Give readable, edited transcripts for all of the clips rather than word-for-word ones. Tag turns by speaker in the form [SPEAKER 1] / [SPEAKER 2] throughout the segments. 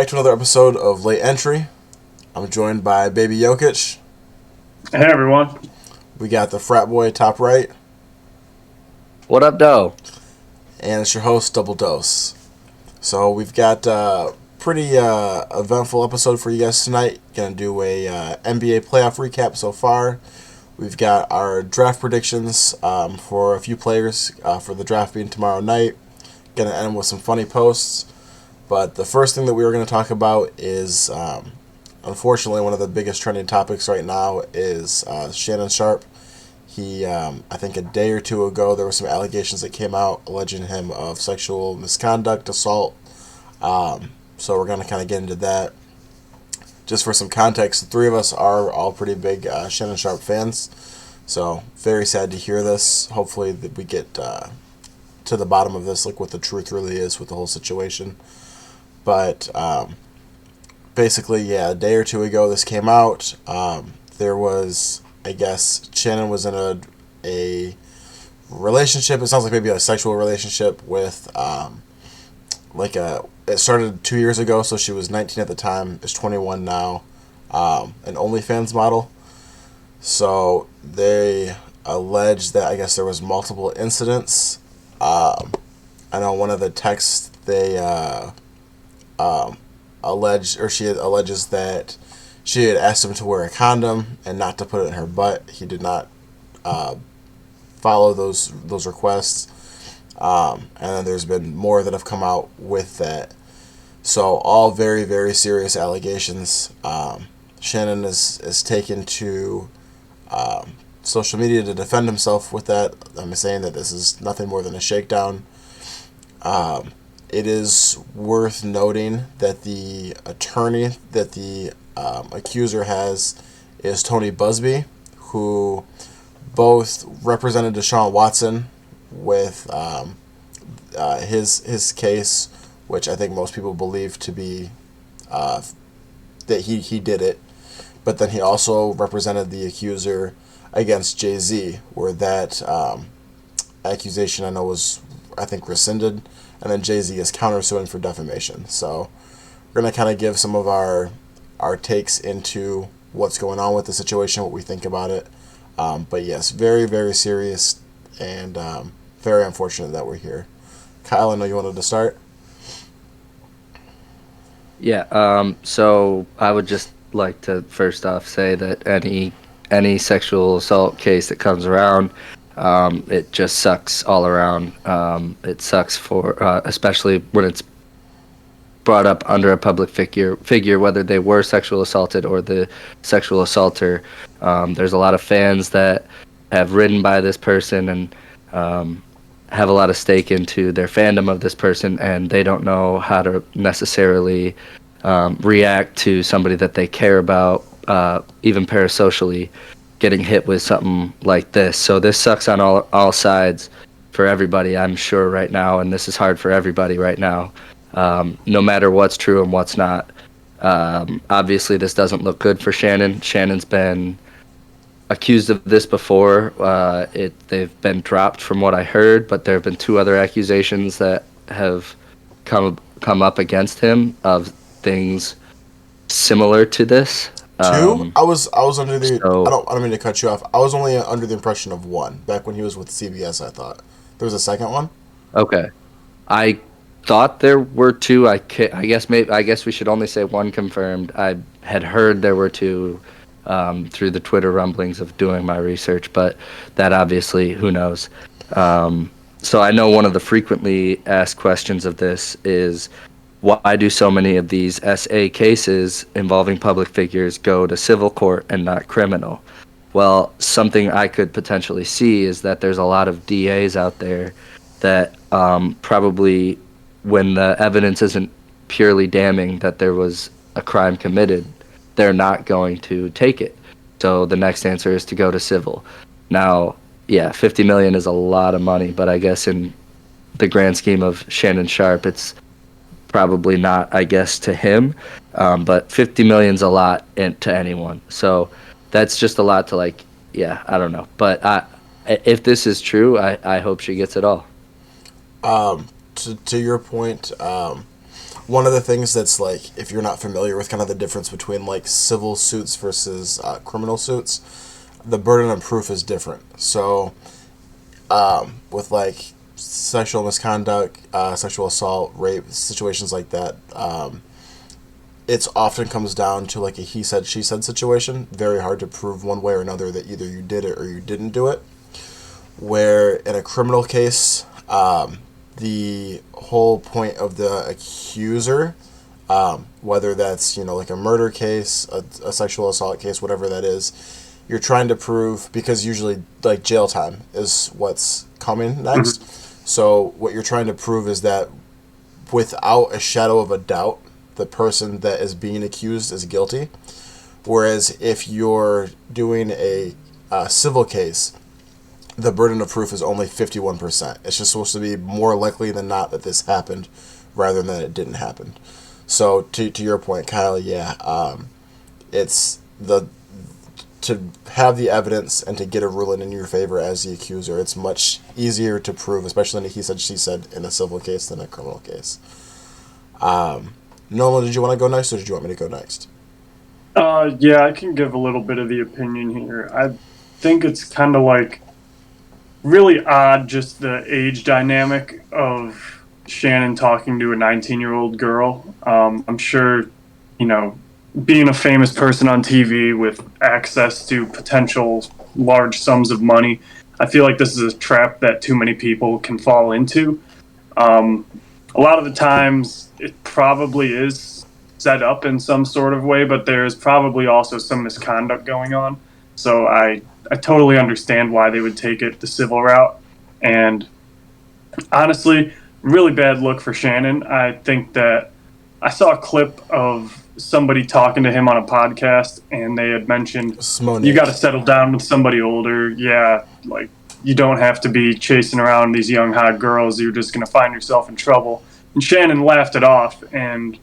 [SPEAKER 1] back to another episode of Late Entry. I'm joined by Baby Jokic.
[SPEAKER 2] Hey everyone.
[SPEAKER 1] We got the frat boy top right.
[SPEAKER 3] What up, though?
[SPEAKER 1] And it's your host, Double Dose. So we've got a pretty eventful episode for you guys tonight. Gonna do a NBA playoff recap so far. We've got our draft predictions for a few players for the draft being tomorrow night. Gonna end with some funny posts. But the first thing that we were going to talk about is, unfortunately, one of the biggest trending topics right now is Shannon Sharpe. He, I think a day or two ago, there were some allegations that came out alleging him of sexual misconduct, assault. So we're going to kind of get into that. Just for some context, the three of us are all pretty big Shannon Sharpe fans. So very sad to hear this. Hopefully that we get to the bottom of this, like what the truth really is with the whole situation. But basically, yeah, a day or two ago this came out. There was, I guess, Shannon was in a relationship. It sounds like maybe a sexual relationship with, it started 2 years ago, so she was 19 at the time, is 21 now, an OnlyFans model. So they allege that, I guess, there was multiple incidents. I know one of the texts they... she alleges that she had asked him to wear a condom and not to put it in her butt. He did not follow those requests, and then there's been more that have come out with that. So all very, very serious allegations. Shannon is taken to social media to defend himself with that. I'm saying that this is nothing more than a shakedown. It is worth noting that the attorney that the accuser has is Tony Busby, who both represented Deshaun Watson with his case, which I think most people believe to be that he did it. But then he also represented the accuser against Jay-Z, where that accusation I think rescinded. And then Jay-Z is countersuing for defamation. So we're going to kind of give some of our takes into what's going on with the situation, what we think about it. But yes, very, very serious and very unfortunate that we're here. Kyle, I know you wanted to start.
[SPEAKER 3] Yeah, so I would just like to first off say that any sexual assault case that comes around, it just sucks all around. It sucks for, especially when it's brought up under a public figure, whether they were sexual assaulted or the sexual assaulter. There's a lot of fans that have ridden by this person and have a lot of stake into their fandom of this person, and they don't know how to necessarily react to somebody that they care about, even parasocially, getting hit with something like this. So this sucks on all sides for everybody, I'm sure, right now, and this is hard for everybody right now, no matter what's true and what's not. Obviously, this doesn't look good for Shannon. Shannon's been accused of this before. They've been dropped from what I heard, but there have been two other accusations that have come up against him of things similar to this.
[SPEAKER 1] Two? I was under the. I don't mean to cut you off. I was only under the impression of one back when he was with CBS. I thought there was a second one.
[SPEAKER 3] Okay, I thought there were two. I guess we should only say one confirmed. I had heard there were two through the Twitter rumblings of doing my research, but that obviously, who knows. So I know one of the frequently asked questions of this is, why do so many of these SA cases involving public figures go to civil court and not criminal? Well, something I could potentially see is that there's a lot of DAs out there that probably, when the evidence isn't purely damning that there was a crime committed, they're not going to take it. So the next answer is to go to civil. Now, yeah, $50 million is a lot of money, but I guess in the grand scheme of Shannon Sharpe, it's probably not, I guess, to him, but $50 million's a lot to anyone. So that's just a lot to, like, yeah, I don't know. But if this is true, I hope she gets it all.
[SPEAKER 1] To your point, one of the things that's like, if you're not familiar with kind of the difference between like civil suits versus criminal suits, the burden of proof is different. So with like sexual misconduct, sexual assault, rape, situations like that, it's often comes down to like a he said, she said situation. Very hard to prove one way or another that either you did it or you didn't do it. Where in a criminal case, the whole point of the accuser, whether that's, like a murder case, a sexual assault case, whatever that is, you're trying to prove, because usually like jail time is what's coming next. Mm-hmm. So what you're trying to prove is that without a shadow of a doubt, the person that is being accused is guilty. Whereas if you're doing a civil case, the burden of proof is only 51%. It's just supposed to be more likely than not that this happened rather than it didn't happen. So to your point, Kyle, it's to have the evidence and to get a ruling in your favor as the accuser, it's much easier to prove, especially in a he said, she said in a civil case than a criminal case. Nolan, did you want to go next or did you want me to go next?
[SPEAKER 2] Yeah, I can give a little bit of the opinion here. I think it's kind of like really odd, just the age dynamic of Shannon talking to a 19-year-old girl. I'm sure, being a famous person on TV with access to potential large sums of money, I feel like this is a trap that too many people can fall into. A lot of the times it probably is set up in some sort of way, but there's probably also some misconduct going on. So I totally understand why they would take it the civil route. And honestly, really bad look for Shannon. I think that I saw a clip of somebody talking to him on a podcast, and they had mentioned, you got to settle down with somebody older. Yeah, like, you don't have to be chasing around these young, hot girls. You're just going to find yourself in trouble. And Shannon laughed it off, and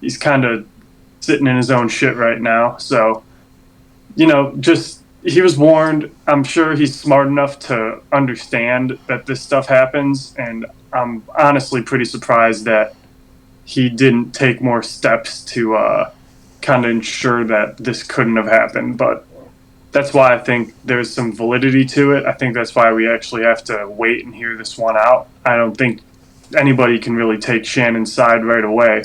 [SPEAKER 2] he's kind of sitting in his own shit right now. So, he was warned. I'm sure he's smart enough to understand that this stuff happens, and I'm honestly pretty surprised that he didn't take more steps to kind of ensure that this couldn't have happened. But that's why I think there's some validity to it. I think that's why we actually have to wait and hear this one out. I don't think anybody can really take Shannon's side right away.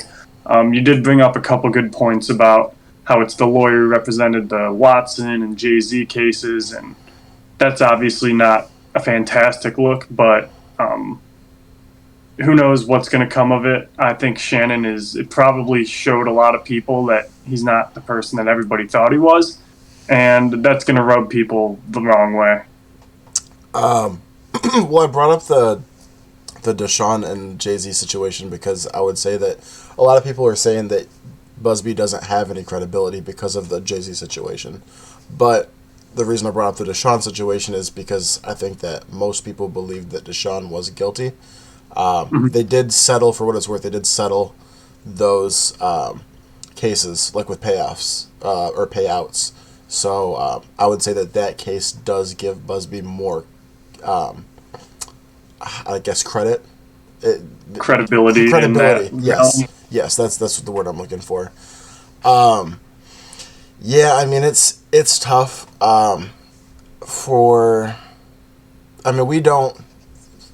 [SPEAKER 2] You did bring up a couple good points about how it's the lawyer who represented the Watson and Jay-Z cases, and that's obviously not a fantastic look, but who knows what's going to come of it. I think Shannon it probably showed a lot of people that he's not the person that everybody thought he was, and that's going to rub people the wrong way.
[SPEAKER 1] Well, I brought up the Deshaun and Jay-Z situation because I would say that a lot of people are saying that Busby doesn't have any credibility because of the Jay-Z situation. But the reason I brought up the Deshaun situation is because I think that most people believe that Deshaun was guilty. They did settle, for what it's worth, they did settle those cases, like with payoffs or payouts. So I would say that case does give Busby more, I guess,
[SPEAKER 2] credibility.
[SPEAKER 1] Yes, that's the word I'm looking for. Yeah, I mean it's tough. We don't,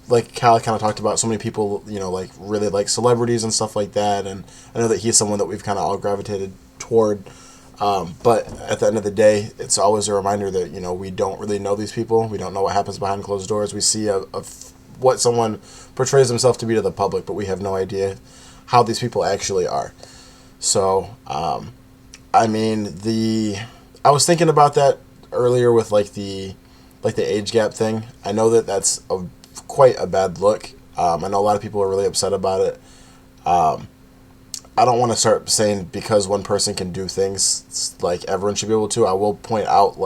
[SPEAKER 1] like Cal kind of talked about, so many people like really like celebrities and stuff like that, and I know that he's someone that we've kind of all gravitated toward. But at the end of the day, it's always a reminder that we don't really know these people. We don't know what happens behind closed doors. We see what someone portrays himself to be to the public, but we have no idea how these people actually are. So, I was thinking about that earlier with the age gap thing. I know that that's quite a bad look. I know a lot of people are really upset about it. I don't want to start saying because one person can do things like everyone should be able to. I will point out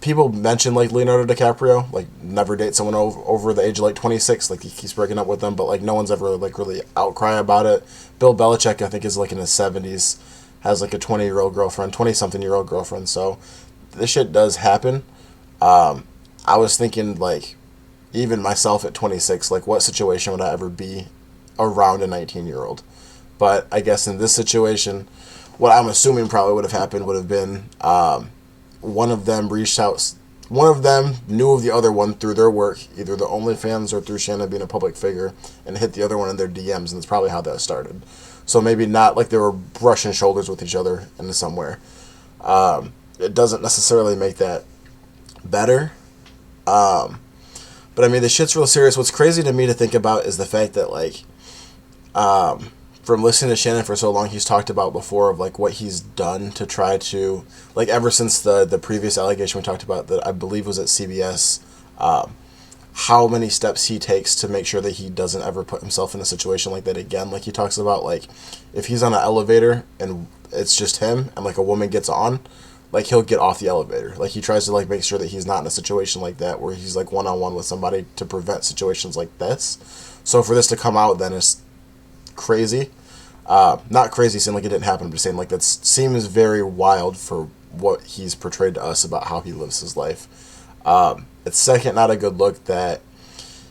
[SPEAKER 1] people mention Leonardo DiCaprio, never date someone over the age of 26, he keeps breaking up with them, but no one's ever really outcry about it. Bill Belichick, I think, is in his 70s, has a 20-something-year-old girlfriend, so this shit does happen. I was thinking even myself at 26, what situation would I ever be around a 19-year-old. But I guess in this situation, what I'm assuming probably would have happened would have been one of them reached out. One of them knew of the other one through their work, either the OnlyFans or through Shannon being a public figure, and hit the other one in their DMs, and that's probably how that started. So maybe not like they were brushing shoulders with each other in somewhere. It doesn't necessarily make that better. But I mean, the shit's real serious. What's crazy to me to think about is the fact that, like, from listening to Shannon for so long, he's talked about before of, like, what he's done to try to, like, ever since the previous allegation we talked about that I believe was at CBS, how many steps he takes to make sure that he doesn't ever put himself in a situation like that again. Like, he talks about, like, if he's on an elevator and it's just him and, like, a woman gets on, like, he'll get off the elevator. Like, he tries to, like, make sure that he's not in a situation like that where he's, like, one-on-one with somebody to prevent situations like this. So for this to come out then is crazy. Not crazy saying, like, it didn't happen, but saying, like, that seems very wild for what he's portrayed to us about how he lives his life. It's second, not a good look that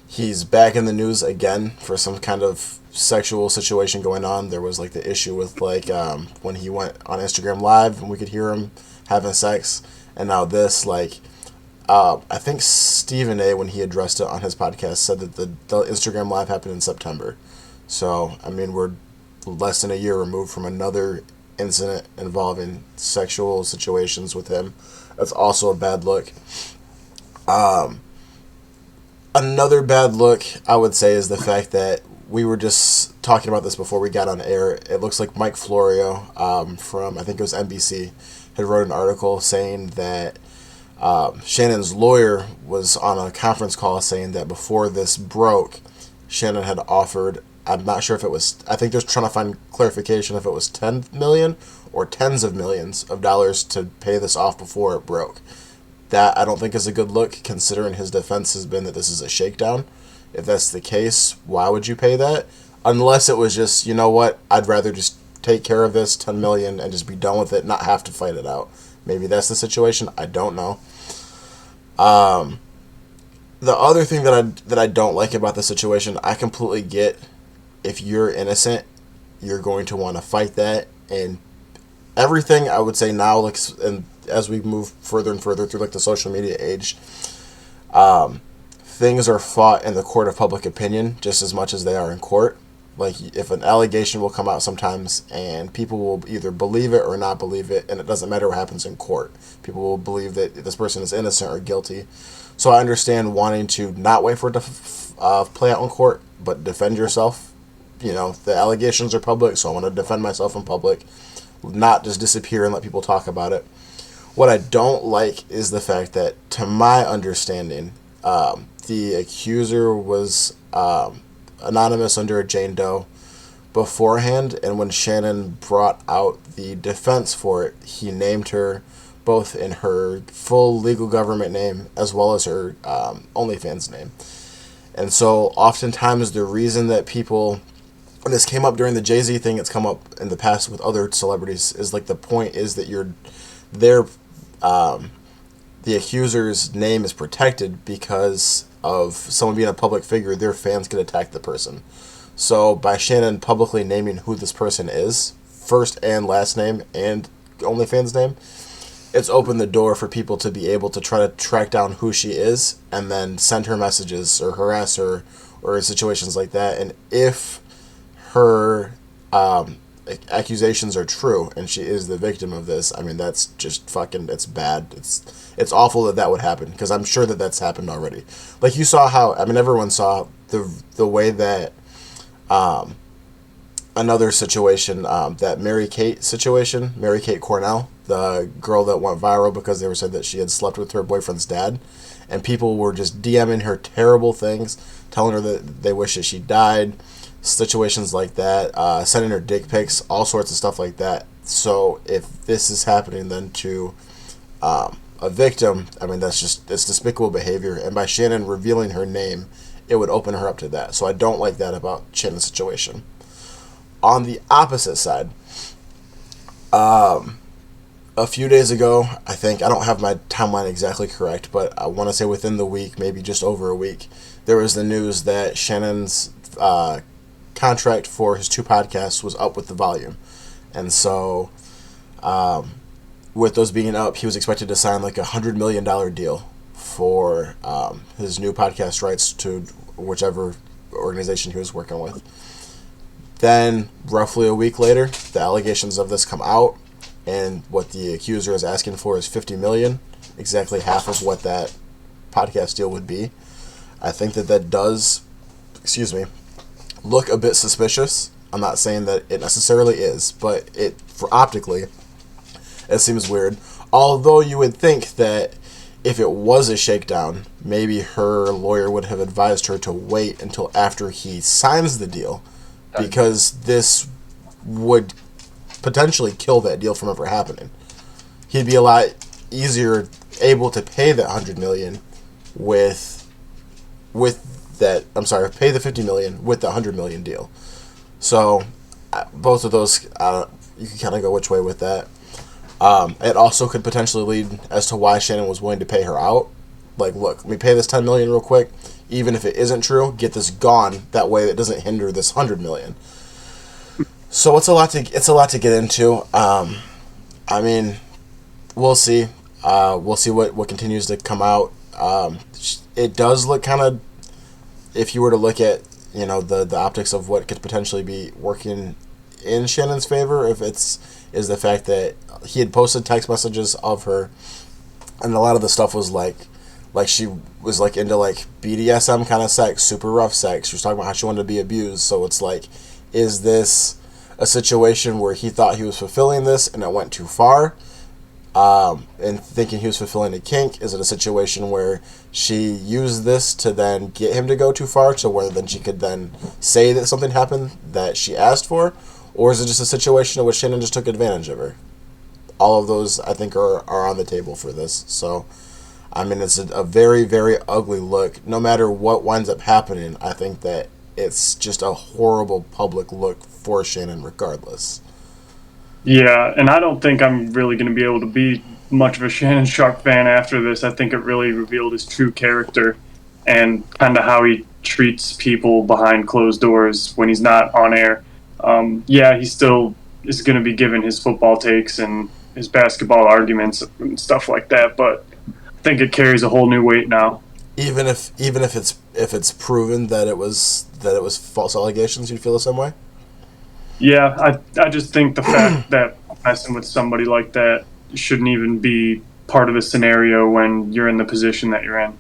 [SPEAKER 1] he's back in the news again for some kind of sexual situation going on. There was, like, the issue with, like, when he went on Instagram Live and we could hear him having sex, and now this, like, I think Stephen A., when he addressed it on his podcast, said that the Instagram Live happened in September. So, I mean, we're less than a year removed from another incident involving sexual situations with him. That's also a bad look. Another bad look, I would say, is the fact that we were just talking about this before we got on air. It looks like Mike Florio from, I think it was NBC, had wrote an article saying that Shannon's lawyer was on a conference call saying that before this broke, Shannon had offered, I'm not sure if it was, I think they're trying to find clarification if it was $10 million or tens of millions of dollars to pay this off before it broke. That I don't think is a good look, considering his defense has been that this is a shakedown. If that's the case, why would you pay that? Unless it was just, you know what, I'd rather just take care of this $10 million and just be done with it, not have to fight it out. Maybe that's the situation. I don't know. The other thing that I don't like about the situation, I completely get if you're innocent, you're going to want to fight that, and everything I would say now, like, and as we move further and further through, like, the social media age, things are fought in the court of public opinion just as much as they are in court. Like, if an allegation will come out sometimes and people will either believe it or not believe it, and it doesn't matter what happens in court. People will believe that this person is innocent or guilty. So I understand wanting to not wait for it to play out in court, but defend yourself. You know, the allegations are public, so I want to defend myself in public, not just disappear and let people talk about it. What I don't like is the fact that, to my understanding, the accuser was anonymous under a Jane Doe beforehand, and when Shannon brought out the defense for it, he named her both in her full legal government name as well as her OnlyFans name. And so oftentimes the reason that people, and this came up during the Jay-Z thing, it's come up in the past with other celebrities, is like the point is that the accuser's name is protected because of someone being a public figure. Their fans could attack the person. So by Shannon publicly naming who this person is, first and last name and OnlyFans name, it's opened the door for people to be able to try to track down who she is and then send her messages or harass her or situations like that. And if her accusations are true and she is the victim of this, I mean, that's just fucking, it's bad. It's awful that would happen, because I'm sure that that's happened already. Like, you saw how, I mean, everyone saw the way that another situation, that Mary Kate Cornell, the girl that went viral because they were said that she had slept with her boyfriend's dad, and people were just DMing her terrible things, telling her that they wish that she died, situations like that, sending her dick pics, all sorts of stuff like that. So if this is happening then to a victim, I mean, it's despicable behavior, and by Shannon revealing her name, it would open her up to that. So I don't like that about Shannon's situation. On the opposite side, a few days ago, I think, I don't have my timeline exactly correct, but I want to say within the week, maybe just over a week, there was the news that Shannon's contract for his 2 podcasts was up with the volume. And so, with those being up, he was expected to sign like $100 million deal for his new podcast rights to whichever organization he was working with. Then, roughly a week later, the allegations of this come out, and what the accuser is asking for is $50 million, exactly half of what that podcast deal would be. I think that does, look a bit suspicious. I'm not saying that it necessarily is, but for optically, it seems weird. Although you would think that if it was a shakedown, maybe her lawyer would have advised her to wait until after he signs the deal, because this would potentially kill that deal from ever happening. He'd be a lot easier able to pay that $100 million pay the $50 million with the $100 million deal. So both of those, you can kind of go which way with that. It also could potentially lead as to why Shannon was willing to pay her out. Like, look, let me pay this $10 million real quick. Even if it isn't true, get this gone. That way it doesn't hinder this $100 million. So it's a lot to get into. I mean, we'll see. We'll see what continues to come out. It does look kind of, if you were to look at, the optics of what could potentially be working in Shannon's favor, if is the fact that he had posted text messages of her, and a lot of the stuff was like she was like into like BDSM kind of sex, super rough sex. She was talking about how she wanted to be abused. So it's like, is this a situation where he thought he was fulfilling this and it went too far? And thinking he was fulfilling a kink? Is it a situation where she used this to then get him to go too far, to where then she could then say that something happened that she asked for? Or is it just a situation in which Shannon just took advantage of her? All of those, I think, are on the table for this. So, I mean, it's a very, very ugly look. No matter what winds up happening, I think that it's just a horrible public look for Shannon regardless.
[SPEAKER 2] Yeah, and I don't think I'm really going to be able to be much of a Shannon Sharpe fan after this. I think it really revealed his true character and kind of how he treats people behind closed doors when he's not on air. Yeah, he still is going to be giving his football takes and his basketball arguments and stuff like that, but I think it carries a whole new weight now.
[SPEAKER 1] Even if it's proven that it was false allegations, you'd feel the same way?
[SPEAKER 2] Yeah, I just think the fact that messing with somebody like that shouldn't even be part of the scenario when you're in the position that you're in.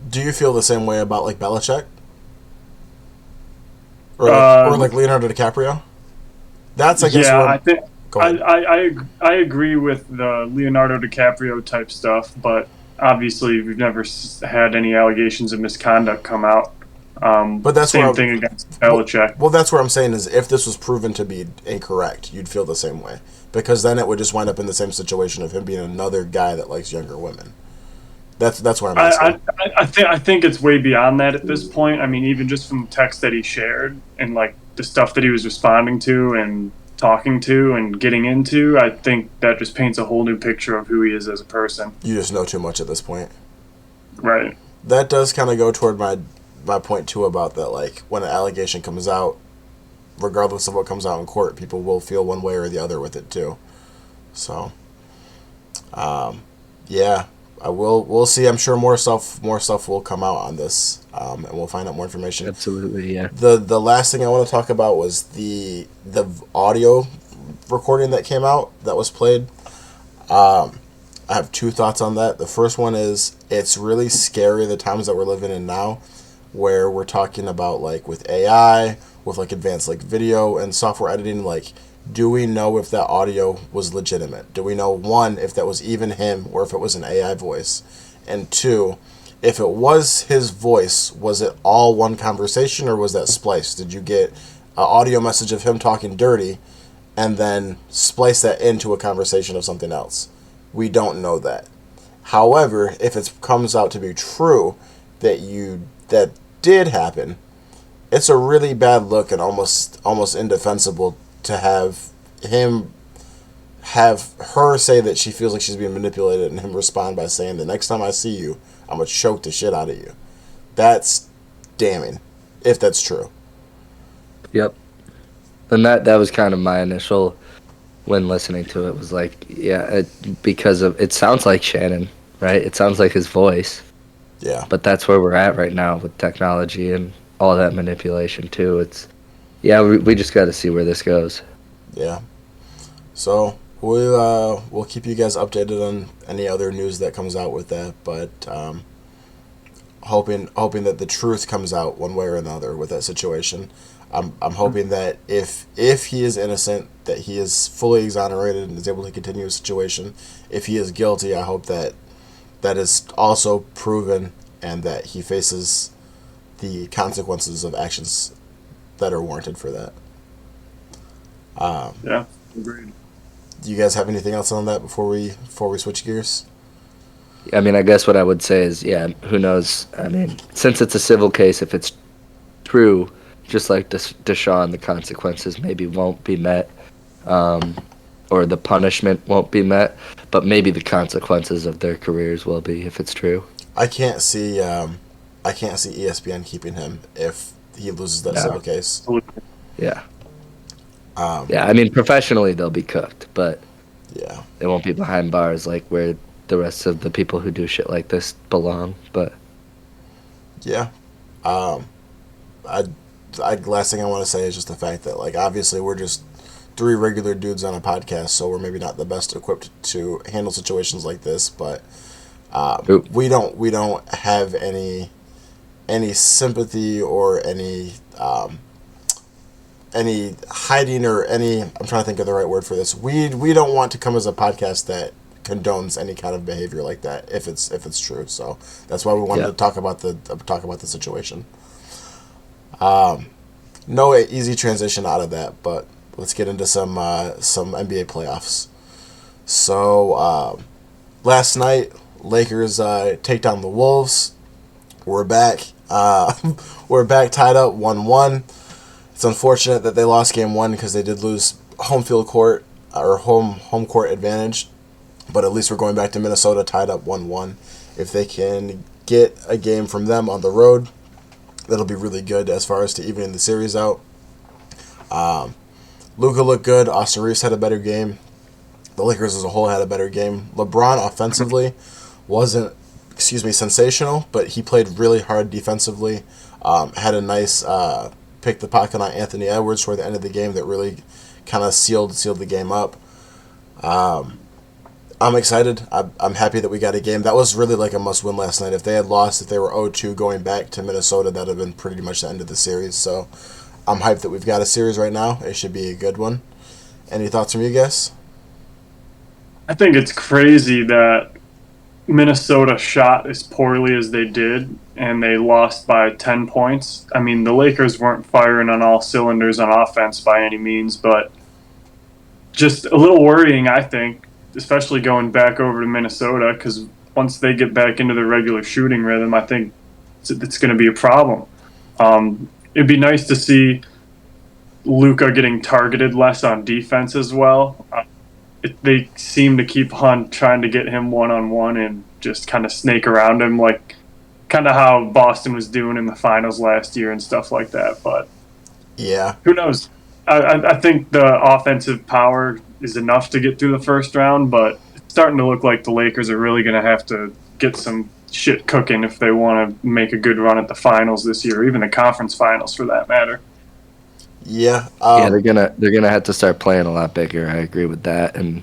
[SPEAKER 1] Do you feel the same way about like Belichick? Or like Leonardo DiCaprio? That's, I guess.
[SPEAKER 2] Yeah, I agree with the Leonardo DiCaprio type stuff, but obviously we've never had any allegations of misconduct come out.
[SPEAKER 1] But that's
[SPEAKER 2] same thing against Belichick.
[SPEAKER 1] Well, that's what I'm saying is, if this was proven to be incorrect, you'd feel the same way, because then it would just wind up in the same situation of him being another guy that likes younger women. That's where I'm asking.
[SPEAKER 2] I think it's way beyond that at this point. I mean, even just from the text that he shared and like the stuff that he was responding to and talking to and getting into, I think that just paints a whole new picture of who he is as a person.
[SPEAKER 1] You just know too much at this point.
[SPEAKER 2] Right.
[SPEAKER 1] That does kind of go toward my point too, about that, like, when an allegation comes out, regardless of what comes out in court, people will feel one way or the other with it too. So, yeah, we'll see. I'm sure more stuff will come out on this, and we'll find out more information.
[SPEAKER 3] Absolutely, yeah.
[SPEAKER 1] The last thing I want to talk about was the audio recording that came out that was played. I have 2 thoughts on that. The first one is, it's really scary the times that we're living in now, where we're talking about, like, with AI, with like advanced like video and software editing, like, do we know if that audio was legitimate? Do we know, 1, if that was even him or if it was an AI voice? And 2, if it was his voice, was it all one conversation or was that spliced? Did you get an audio message of him talking dirty and then splice that into a conversation of something else? We don't know that. However, if it comes out to be true that did happen, it's a really bad look and almost indefensible to have her say that she feels like she's being manipulated, and him respond by saying, the next time I see you, I'm going to choke the shit out of you. That's damning, if that's true.
[SPEAKER 3] Yep. And that was kind of my initial, when listening to it, was like, yeah, because of, it sounds like Shannon, right? It sounds like his voice.
[SPEAKER 1] Yeah.
[SPEAKER 3] But that's where we're at right now with technology and all that manipulation too. It's, yeah, we just got to see where this goes.
[SPEAKER 1] Yeah. So we'll keep you guys updated on any other news that comes out with that, but hoping that the truth comes out one way or another with that situation. I'm hoping that if he is innocent, that he is fully exonerated and is able to continue his situation. If he is guilty, I hope that is also proven and that he faces the consequences of actions that are warranted for that.
[SPEAKER 2] Yeah, agreed.
[SPEAKER 1] Do you guys have anything else on that before we switch gears?
[SPEAKER 3] I mean, I guess what I would say is, yeah, who knows? I mean, since it's a civil case, if it's true, just like Deshaun, the consequences maybe won't be met, or the punishment won't be met, but maybe the consequences of their careers will be if it's true.
[SPEAKER 1] I can't see ESPN keeping him if he loses that civil case.
[SPEAKER 3] Yeah. Yeah, I mean, professionally they'll be cooked, but
[SPEAKER 1] yeah,
[SPEAKER 3] they won't be behind bars like where the rest of the people who do shit like this belong. But
[SPEAKER 1] yeah, last thing I want to say is just the fact that, like, obviously we're just three regular dudes on a podcast, so we're maybe not the best equipped to handle situations like this, but we don't have any sympathy or any hiding or any, I'm trying to think of the right word for this. We don't want to come as a podcast that condones any kind of behavior like that if it's true. So that's why we wanted to talk about the situation. No easy transition out of that, but let's get into some NBA playoffs. So last night, Lakers take down the Wolves. We're back. We're back tied up 1-1. It's unfortunate that they lost game one because they did lose home court advantage. But at least we're going back to Minnesota tied up 1-1. If they can get a game from them on the road, that'll be really good as far as to evening the series out. Luka looked good. Austin Reeves had a better game. The Lakers as a whole had a better game. LeBron offensively wasn't, sensational, but he played really hard defensively. Had a nice pick the pocket on Anthony Edwards toward the end of the game that really kind of sealed the game up. I'm excited. I'm happy that we got a game. That was really like a must-win last night. If they had lost, if they were 0-2 going back to Minnesota, that would have been pretty much the end of the series. So I'm hyped that we've got a series right now. It should be a good one. Any thoughts from you guys?
[SPEAKER 2] I think it's crazy that Minnesota shot as poorly as they did, and they lost by 10 points. I mean, the Lakers weren't firing on all cylinders on offense by any means, but just a little worrying, I think, especially going back over to Minnesota, because once they get back into their regular shooting rhythm, I think it's going to be a problem. It'd be nice to see Luka getting targeted less on defense as well. They seem to keep on trying to get him one-on-one and just kind of snake around him, like kind of how Boston was doing in the finals last year and stuff like that. But
[SPEAKER 1] yeah,
[SPEAKER 2] who knows? I think the offensive power is enough to get through the first round, but it's starting to look like the Lakers are really going to have to get some shit cooking if they want to make a good run at the finals this year, or even the conference finals for that matter.
[SPEAKER 1] Yeah,
[SPEAKER 3] they're gonna have to start playing a lot bigger. I agree with that. And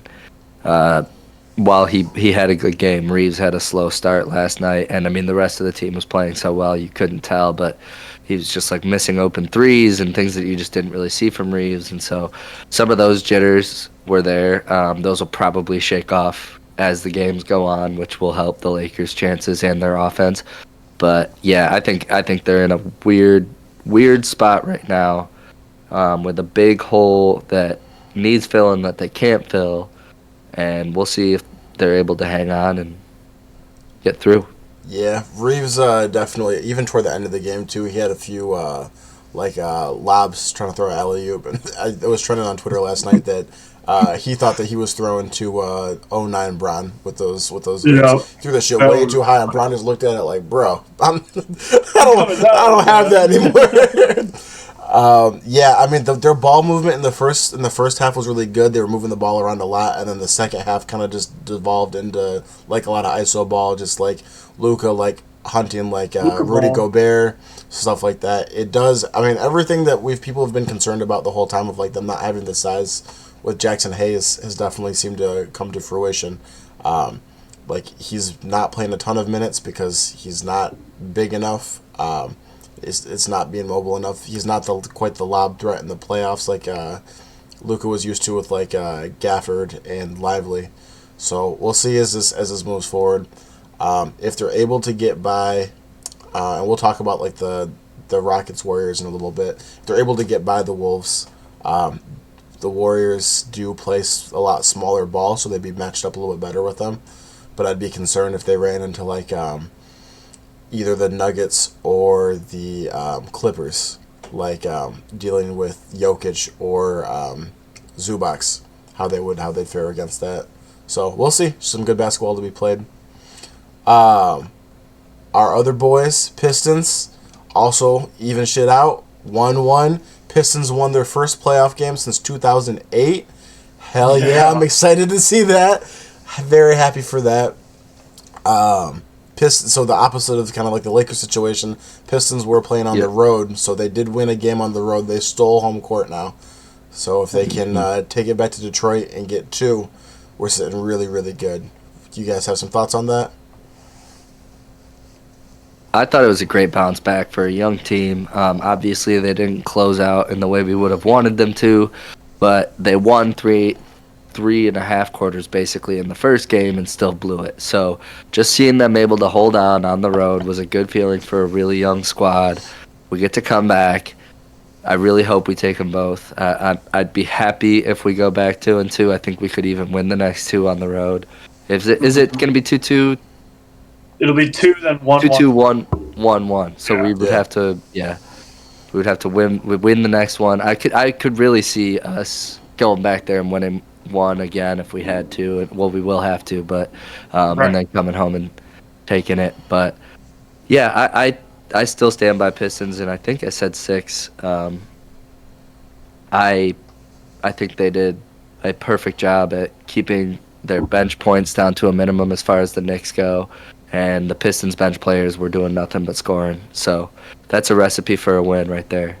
[SPEAKER 3] while he had a good game, Reeves had a slow start last night, and I mean the rest of the team was playing so well you couldn't tell, but he was just like missing open threes and things that you just didn't really see from Reeves. And so some of those jitters were there. Those will probably shake off as the games go on, which will help the Lakers' chances and their offense. But yeah, I think they're in a weird spot right now. With a big hole that needs filling that they can't fill, and we'll see if they're able to hang on and get through.
[SPEAKER 1] Yeah, Reeves definitely, even toward the end of the game too, he had a few lobs trying to throw an alley-oop. And I was trending on Twitter last night that he thought that he was throwing to 09 Bron with those
[SPEAKER 2] Yeah.
[SPEAKER 1] threw that shit way too high, and Bron just looked at it like, bro, I don't have that anymore. Yeah, I mean their ball movement in the first half was really good. They were moving the ball around a lot, and then the second half kind of just devolved into like a lot of ISO ball, just like Luka like hunting like Rudy Gobert, stuff like that. It does. I mean, everything that people have been concerned about the whole time of like them not having the size with Jackson Hayes has definitely seemed to come to fruition. Like he's not playing a ton of minutes because he's not big enough. It's not being mobile enough. He's not quite the lob threat in the playoffs like Luka was used to with like Gafford and Lively. So we'll see as this moves forward. If they're able to get by, and we'll talk about like the Rockets Warriors in a little bit. If they're able to get by the Wolves, the Warriors do play a lot smaller ball, so they'd be matched up a little bit better with them. But I'd be concerned if they ran into like either the Nuggets or the Clippers, like dealing with Jokic or Zubac, how they'd fare against that. So we'll see. Some good basketball to be played. Our other boys, Pistons, also even shit out. 1-1. Pistons won their first playoff game since 2008. Hell yeah, I'm excited to see that. Very happy for that. Pistons, so the opposite of kind of like the Lakers situation, Pistons were playing on the road, so they did win a game on the road. They stole home court now. So if they can take it back to Detroit and get 2, we're sitting really, really good. Do you guys have some thoughts on that?
[SPEAKER 3] I thought it was a great bounce back for a young team. Obviously, they didn't close out in the way we would have wanted them to, but they won three and a half quarters basically in the first game and still blew it. So just seeing them able to hold on the road was a good feeling for a really young squad. We get to come back. I really hope we take them both. I'd be happy if we go back 2-2. I think we could even win the next 2 on the road. Is it going to be 2-2?
[SPEAKER 2] It'll be 2, then 1-1.
[SPEAKER 3] 2-2, 1-1. So we would have to, we would have to win the next one. I could really see us going back there and winning 1 again if we had to. Well, we will have to, but and then coming home and taking it. But yeah, I still stand by Pistons, and I think I said 6. I think they did a perfect job at keeping their bench points down to a minimum as far as the Knicks go. And the Pistons bench players were doing nothing but scoring. So that's a recipe for a win right there.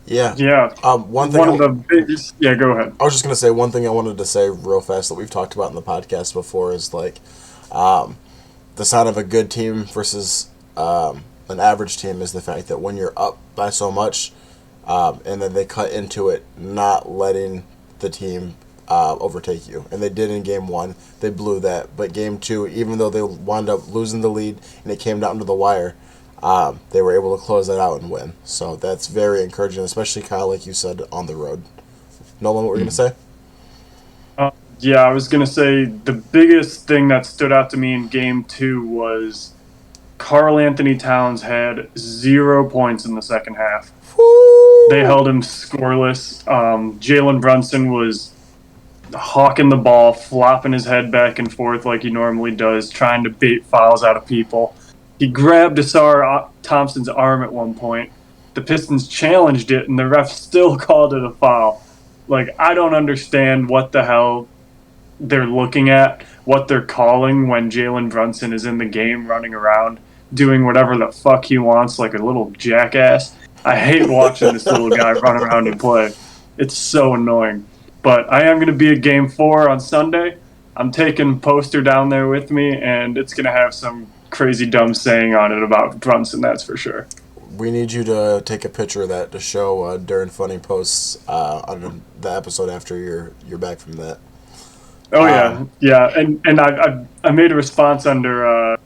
[SPEAKER 1] Yeah.
[SPEAKER 2] Yeah.
[SPEAKER 1] One of
[SPEAKER 2] the biggest. Yeah, go ahead.
[SPEAKER 1] I was just gonna say one thing I wanted to say real fast that we've talked about in the podcast before is like the sign of a good team versus an average team is the fact that when you're up by so much, and then they cut into it, not letting the team overtake you. And they did in game 1. They blew that. But game 2, even though they wound up losing the lead and it came down to the wire, they were able to close that out and win. So that's very encouraging, especially Kyle, like you said, on the road. Nolan, what were you going to say?
[SPEAKER 2] Yeah, I was going to say the biggest thing that stood out to me in game 2 was Karl Anthony Towns had 0 points in the second half.
[SPEAKER 1] Woo!
[SPEAKER 2] They held him scoreless. Jalen Brunson was hawking the ball, flopping his head back and forth like he normally does, trying to bait fouls out of people. He grabbed Asar Thompson's arm at one point. The Pistons challenged it, and the ref still called it a foul. Like, I don't understand what the hell they're looking at, what they're calling when Jalen Brunson is in the game running around, doing whatever the fuck he wants like a little jackass. I hate watching this little guy run around and play. It's so annoying. But I am going to be at Game 4 on Sunday. I'm taking Poster down there with me, and it's going to have some crazy dumb saying on it about Brunson, that's for sure.
[SPEAKER 1] We need you to take a picture of that to show during funny posts on the episode after you're back from that.
[SPEAKER 2] Oh, yeah. And I made a response under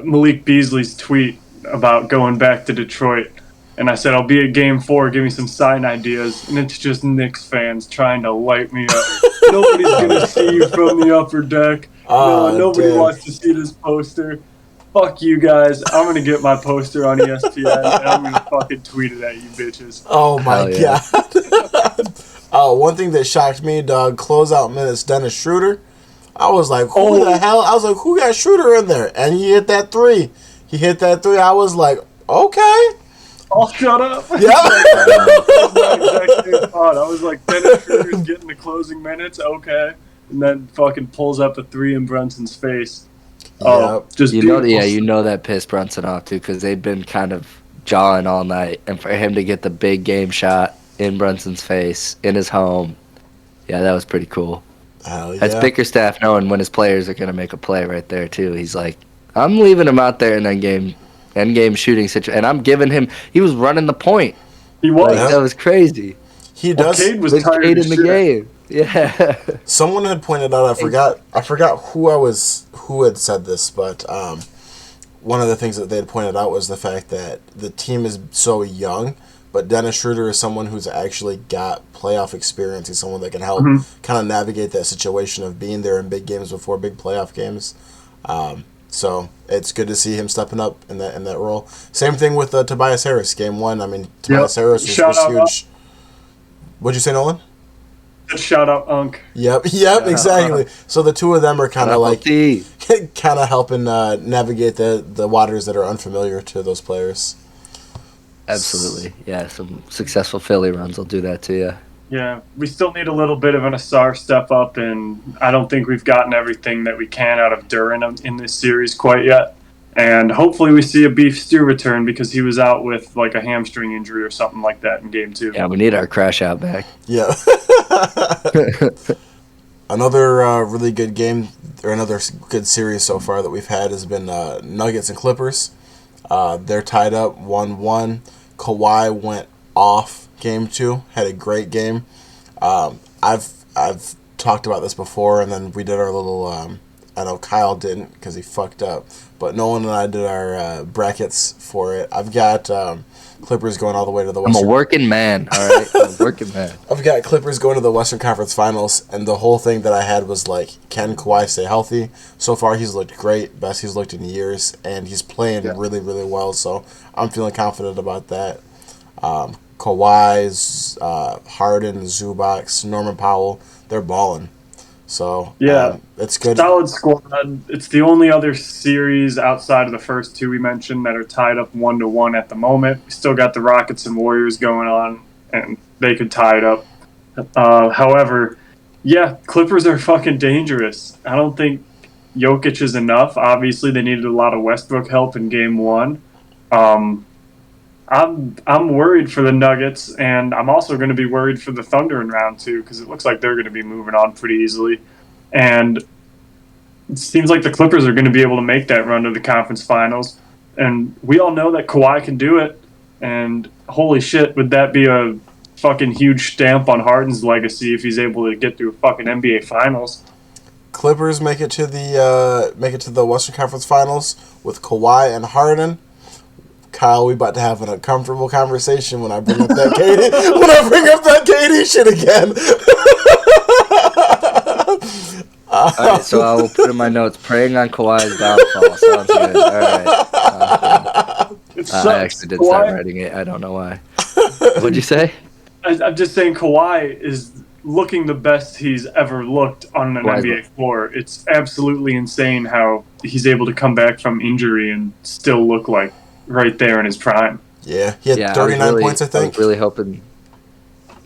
[SPEAKER 2] Malik Beasley's tweet about going back to Detroit. And I said, I'll be at Game 4, give me some sign ideas. And it's just Knicks fans trying to light me up. Nobody's going to see you from the upper deck. Nobody wants to see this poster. Fuck you guys. I'm going to get my poster on ESPN, and I'm going to fucking tweet it at you bitches.
[SPEAKER 1] Oh, my God. One thing that shocked me, dog, closeout minutes, Dennis Schroeder. I was like, who the hell? I was like, who got Schroeder in there? And he hit that 3. I was like, okay.
[SPEAKER 2] I'll shut up.
[SPEAKER 1] Yeah.
[SPEAKER 2] That was my exact same thought. I was like, Dennis Schroeder's getting the closing minutes, okay. And then fucking pulls up a 3 in Brunson's face. Oh, just
[SPEAKER 3] you
[SPEAKER 2] beautiful.
[SPEAKER 3] know that pissed Brunson off too, because they've been kind of jawing all night, and for him to get the big game shot in Brunson's face in his home, yeah, that was pretty cool.
[SPEAKER 1] Hell yeah.
[SPEAKER 3] That's Bickerstaff knowing when his players are gonna make a play right there too. He's like, I'm leaving him out there in end game shooting situation, and I'm giving him. He was running the point.
[SPEAKER 2] He was.
[SPEAKER 3] That was crazy.
[SPEAKER 1] He does.
[SPEAKER 2] Cade was
[SPEAKER 3] With
[SPEAKER 2] tired
[SPEAKER 3] Cade
[SPEAKER 2] as
[SPEAKER 3] in the
[SPEAKER 2] shit.
[SPEAKER 3] game. Yeah.
[SPEAKER 1] Someone had pointed out. I forgot who had said this, but one of the things that they had pointed out was the fact that the team is so young, but Dennis Schroeder is someone who's actually got playoff experience. He's someone that can help kind of navigate that situation of being there in big games before big playoff games. So it's good to see him stepping up in that role. Same thing with Tobias Harris, game 1. I mean, Tobias Harris was huge. What'd you say, Nolan?
[SPEAKER 2] Shout out Unk.
[SPEAKER 1] Yep, exactly. So the two of them are kind of like kind of helping navigate the waters that are unfamiliar to those players.
[SPEAKER 3] Absolutely. Yeah, some successful Philly runs will do that to you.
[SPEAKER 2] Yeah, we still need a little bit of an Asar step up, and I don't think we've gotten everything that we can out of Duren in this series quite yet. And hopefully we see a Beef Stew return because he was out with like a hamstring injury or something like that in game 2.
[SPEAKER 3] Yeah, we need our crash out back.
[SPEAKER 1] Yeah. Another really good game, or another good series so far that we've had has been Nuggets and Clippers. They're tied up 1-1. Kawhi went off game 2, had a great game. I've talked about this before, and then we did our little. I know Kyle didn't because he fucked up, but Nolan and I did our brackets for it. I've got Clippers going all the way to the Western.
[SPEAKER 3] I'm a working man, all right? I'm a working man.
[SPEAKER 1] I've got Clippers going to the Western Conference Finals, and the whole thing that I had was like, can Kawhi stay healthy? So far, he's looked great, best he's looked in years, and he's playing really, really well, so I'm feeling confident about that. Kawhi's, Harden, Zubac, Norman Powell, they're balling. So, it's good.
[SPEAKER 2] Solid squad. It's the only other series outside of the first 2 we mentioned that are tied up 1-1 at the moment. We still got the Rockets and Warriors going on, and they could tie it up. However, Clippers are fucking dangerous. I don't think Jokic is enough. Obviously, they needed a lot of Westbrook help in game 1. I'm worried for the Nuggets, and I'm also going to be worried for the Thunder in round 2 because it looks like they're going to be moving on pretty easily. And it seems like the Clippers are going to be able to make that run to the conference finals. And we all know that Kawhi can do it. And holy shit, would that be a fucking huge stamp on Harden's legacy if he's able to get to a fucking NBA Finals.
[SPEAKER 1] Clippers make it to the Western Conference Finals with Kawhi and Harden. Kyle, we about to have an uncomfortable conversation when I bring up that KD. When I bring up that KD shit again.
[SPEAKER 3] All right, so I will put in my notes: praying on Kawhi's downfall. Sounds good. All right. I actually did start writing it. I don't know why. What'd you say?
[SPEAKER 2] I'm just saying Kawhi is looking the best he's ever looked on an NBA floor. It's absolutely insane how he's able to come back from injury and still look like right there in his prime.
[SPEAKER 1] Yeah, he had 39 points, I think.
[SPEAKER 3] I was really hoping.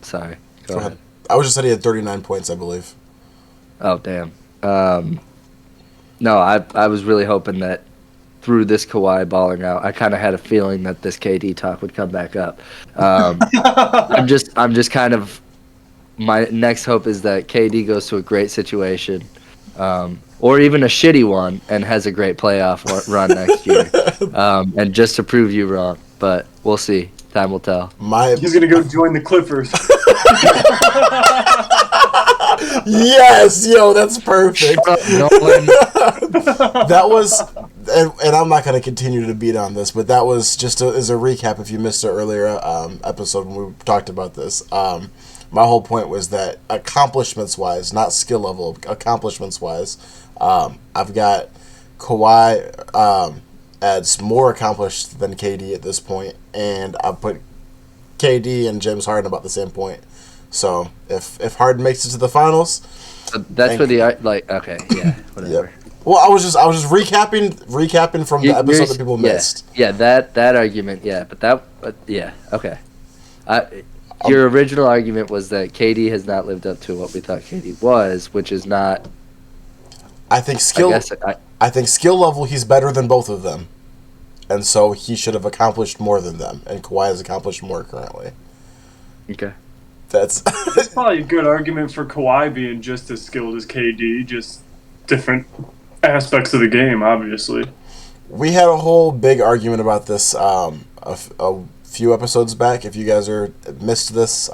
[SPEAKER 3] Sorry, go ahead.
[SPEAKER 1] I was just saying he had 39 points, I believe.
[SPEAKER 3] Oh, damn. No, I was really hoping that through this Kawhi balling out, I kind of had a feeling that this KD talk would come back up. I'm just kind of, my next hope is that KD goes to a great situation, or even a shitty one, and has a great playoff run next year, and just to prove you wrong. But we'll see. Time will tell.
[SPEAKER 2] He's gonna go join the Clippers.
[SPEAKER 1] Yes, yo, that's perfect. That was, and I'm not going to continue to beat on this, but that was just as a recap. If you missed an earlier episode when we talked about this, my whole point was that accomplishments-wise, not skill level, accomplishments-wise, I've got Kawhi as more accomplished than KD at this point, and I put KD and James Harden about the same point. So if Harden makes it to the finals,
[SPEAKER 3] that's where the okay, yeah, whatever.
[SPEAKER 1] Yep. Well, I was just recapping from the episode that people missed.
[SPEAKER 3] Yeah, that argument, yeah, yeah, okay. Your original argument was that KD has not lived up to what we thought KD was, which is not.
[SPEAKER 1] I think skill level, he's better than both of them, and so he should have accomplished more than them. And Kawhi has accomplished more currently.
[SPEAKER 3] Okay.
[SPEAKER 1] That's
[SPEAKER 2] probably a good argument for Kawhi being just as skilled as KD, just different aspects of the game, obviously.
[SPEAKER 1] We had a whole big argument about this a few episodes back. If you guys missed this,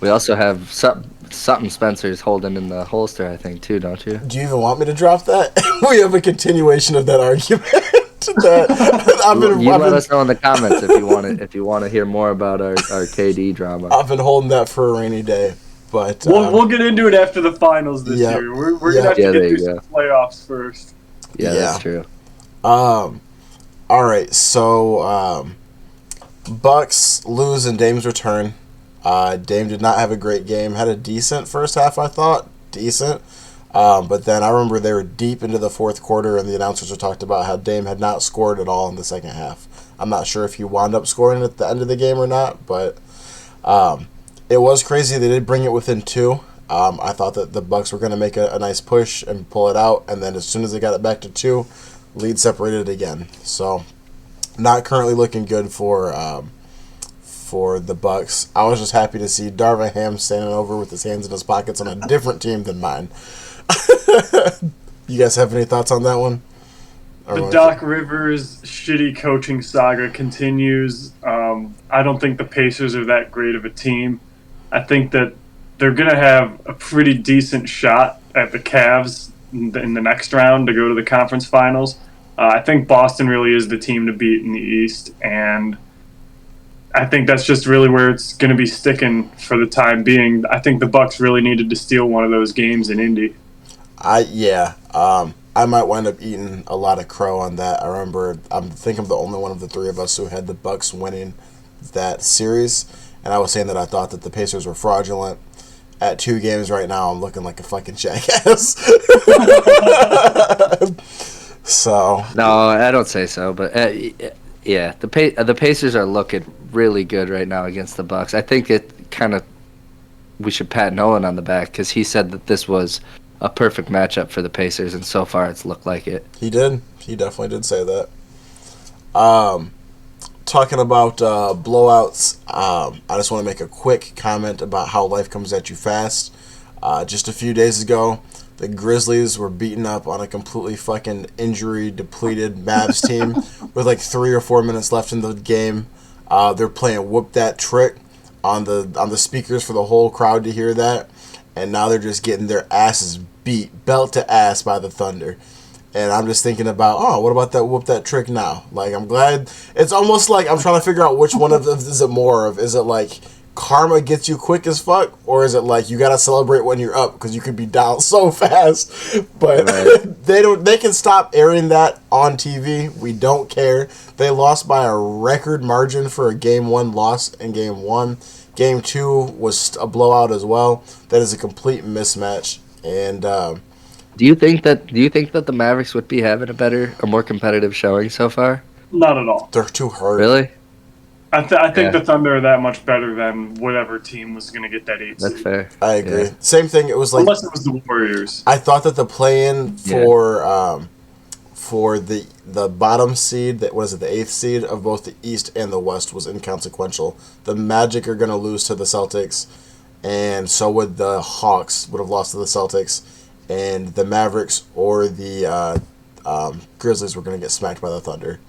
[SPEAKER 3] we also have something Spencer's holding in the holster, I think, too, don't you?
[SPEAKER 1] Do you even want me to drop that? We have a continuation of that argument. Let
[SPEAKER 3] us know in the comments if you want to hear more about our KD drama.
[SPEAKER 1] I've been holding that for a rainy day, but
[SPEAKER 2] we'll get into it after the finals this year. We're gonna have to get through some playoffs first.
[SPEAKER 3] Yeah, that's true.
[SPEAKER 1] All right, so Bucks lose in Dame's return. Dame did not have a great game. Had a decent first half, I thought. Decent. But then I remember they were deep into the fourth quarter, and the announcers had talked about how Dame had not scored at all in the second half. I'm not sure if he wound up scoring at the end of the game or not, but it was crazy. They did bring it within 2. I thought that the Bucks were going to make a nice push and pull it out, and then as soon as they got it back to 2, lead separated again. So not currently looking good for the Bucks. I was just happy to see Darvin Ham standing over with his hands in his pockets on a different team than mine. You guys have any thoughts on that one?
[SPEAKER 2] The Doc Rivers shitty coaching saga continues. I don't think the Pacers are that great of a team. I think that they're going to have a pretty decent shot at the Cavs in the next round to go to the conference finals. I think Boston really is the team to beat in the East, and I think that's just really where it's going to be sticking for the time being. I think the Bucks really needed to steal one of those games in Indy.
[SPEAKER 1] I might wind up eating a lot of crow on that. I think I'm the only one of the three of us who had the Bucks winning that series, and I was saying that I thought that the Pacers were fraudulent. At 2 games right now, I'm looking like a fucking jackass. So
[SPEAKER 3] no, I don't say so, but yeah, the Pacers are looking really good right now against the Bucks. I think we should pat Nolan on the back because he said that this was a perfect matchup for the Pacers, and so far it's looked like it.
[SPEAKER 1] He did. He definitely did say that. Talking about blowouts, I just want to make a quick comment about how life comes at you fast. Just a few days ago, the Grizzlies were beaten up on a completely fucking injury-depleted Mavs team with like 3 or 4 minutes left in the game. They're playing Whoop That Trick on the speakers for the whole crowd to hear that. And now they're just getting their asses beat, belt to ass by the Thunder. And I'm just thinking about, what about that Whoop That Trick now? Like, I'm glad. It's almost like I'm trying to figure out which one of them is it more of. Is it like karma gets you quick as fuck? Or is it like you got to celebrate when you're up because you could be down so fast? But right. They can stop airing that on TV. We don't care. They lost by a record margin for a Game 1 loss in Game 1. Game 2 was a blowout as well. That is a complete mismatch. And
[SPEAKER 3] do you think that the Mavericks would be having a more competitive showing so far?
[SPEAKER 2] Not at all.
[SPEAKER 1] They're too hurt.
[SPEAKER 3] Really?
[SPEAKER 2] I think the Thunder are that much better than whatever team was going to get that 8 seed.
[SPEAKER 3] That's fair.
[SPEAKER 1] I agree. Yeah. Same thing. It was like
[SPEAKER 2] unless it was the Warriors.
[SPEAKER 1] I thought that the play-in for the bottom seed, that was it, the 8th seed of both the East and the West was inconsequential. The Magic are going to lose to the Celtics, and so would the Hawks would have lost to the Celtics, and the Mavericks or the Grizzlies were going to get smacked by the Thunder.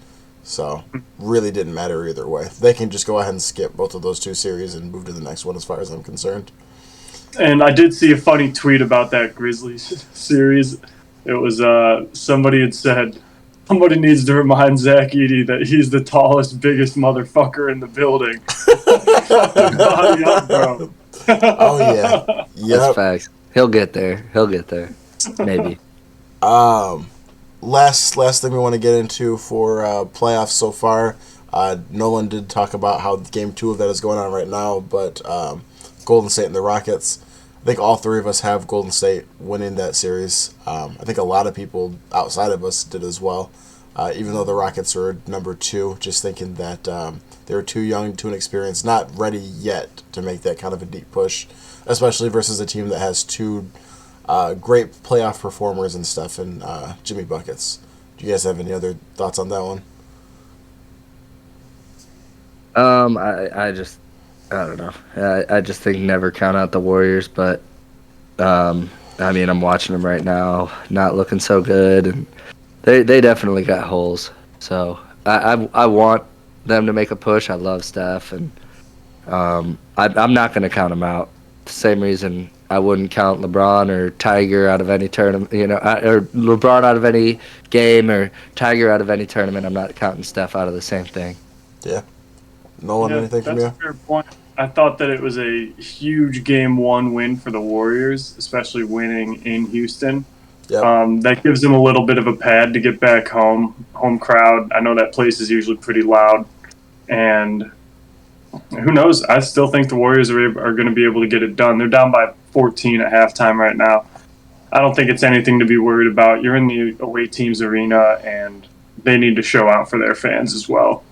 [SPEAKER 1] So really didn't matter either way. They can just go ahead and skip both of those 2 series and move to the next one as far as I'm concerned.
[SPEAKER 2] And I did see a funny tweet about that Grizzlies series. It was somebody had said, somebody needs to remind Zach Edey that he's the tallest, biggest motherfucker in the building. Body up, bro.
[SPEAKER 1] Oh, yeah. Yep.
[SPEAKER 3] That's facts. He'll get there. Maybe.
[SPEAKER 1] Last thing we want to get into for playoffs so far. Nolan did talk about how Game 2 of that is going on right now, but Golden State and the Rockets. I think all three of us have Golden State winning that series. I think a lot of people outside of us did as well. Even though the Rockets are number 2, just thinking that they were too young, too inexperienced, not ready yet to make that kind of a deep push, especially versus a team that has 2 great playoff performers and stuff in Jimmy Buckets. Do you guys have any other thoughts on that one?
[SPEAKER 3] I don't know. I just think never count out the Warriors, but I mean, I'm watching them right now, not looking so good, and they definitely got holes. So I want them to make a push. I love Steph, and I'm not going to count them out. The same reason I wouldn't count LeBron or Tiger out of any tournament, or LeBron out of any game or Tiger out of any tournament. I'm not counting Steph out of the same thing.
[SPEAKER 1] Yeah. Nolan, anything from you?
[SPEAKER 2] That's a fair point. I thought that it was a huge Game 1 win for the Warriors, especially winning in Houston.
[SPEAKER 1] Yep.
[SPEAKER 2] That gives them a little bit of a pad to get back home. Home crowd. I know that place is usually pretty loud. And who knows? I still think the Warriors are going to be able to get it done. They're down by 14 at halftime right now. I don't think it's anything to be worried about. You're in the away team's arena, and they need to show out for their fans as well.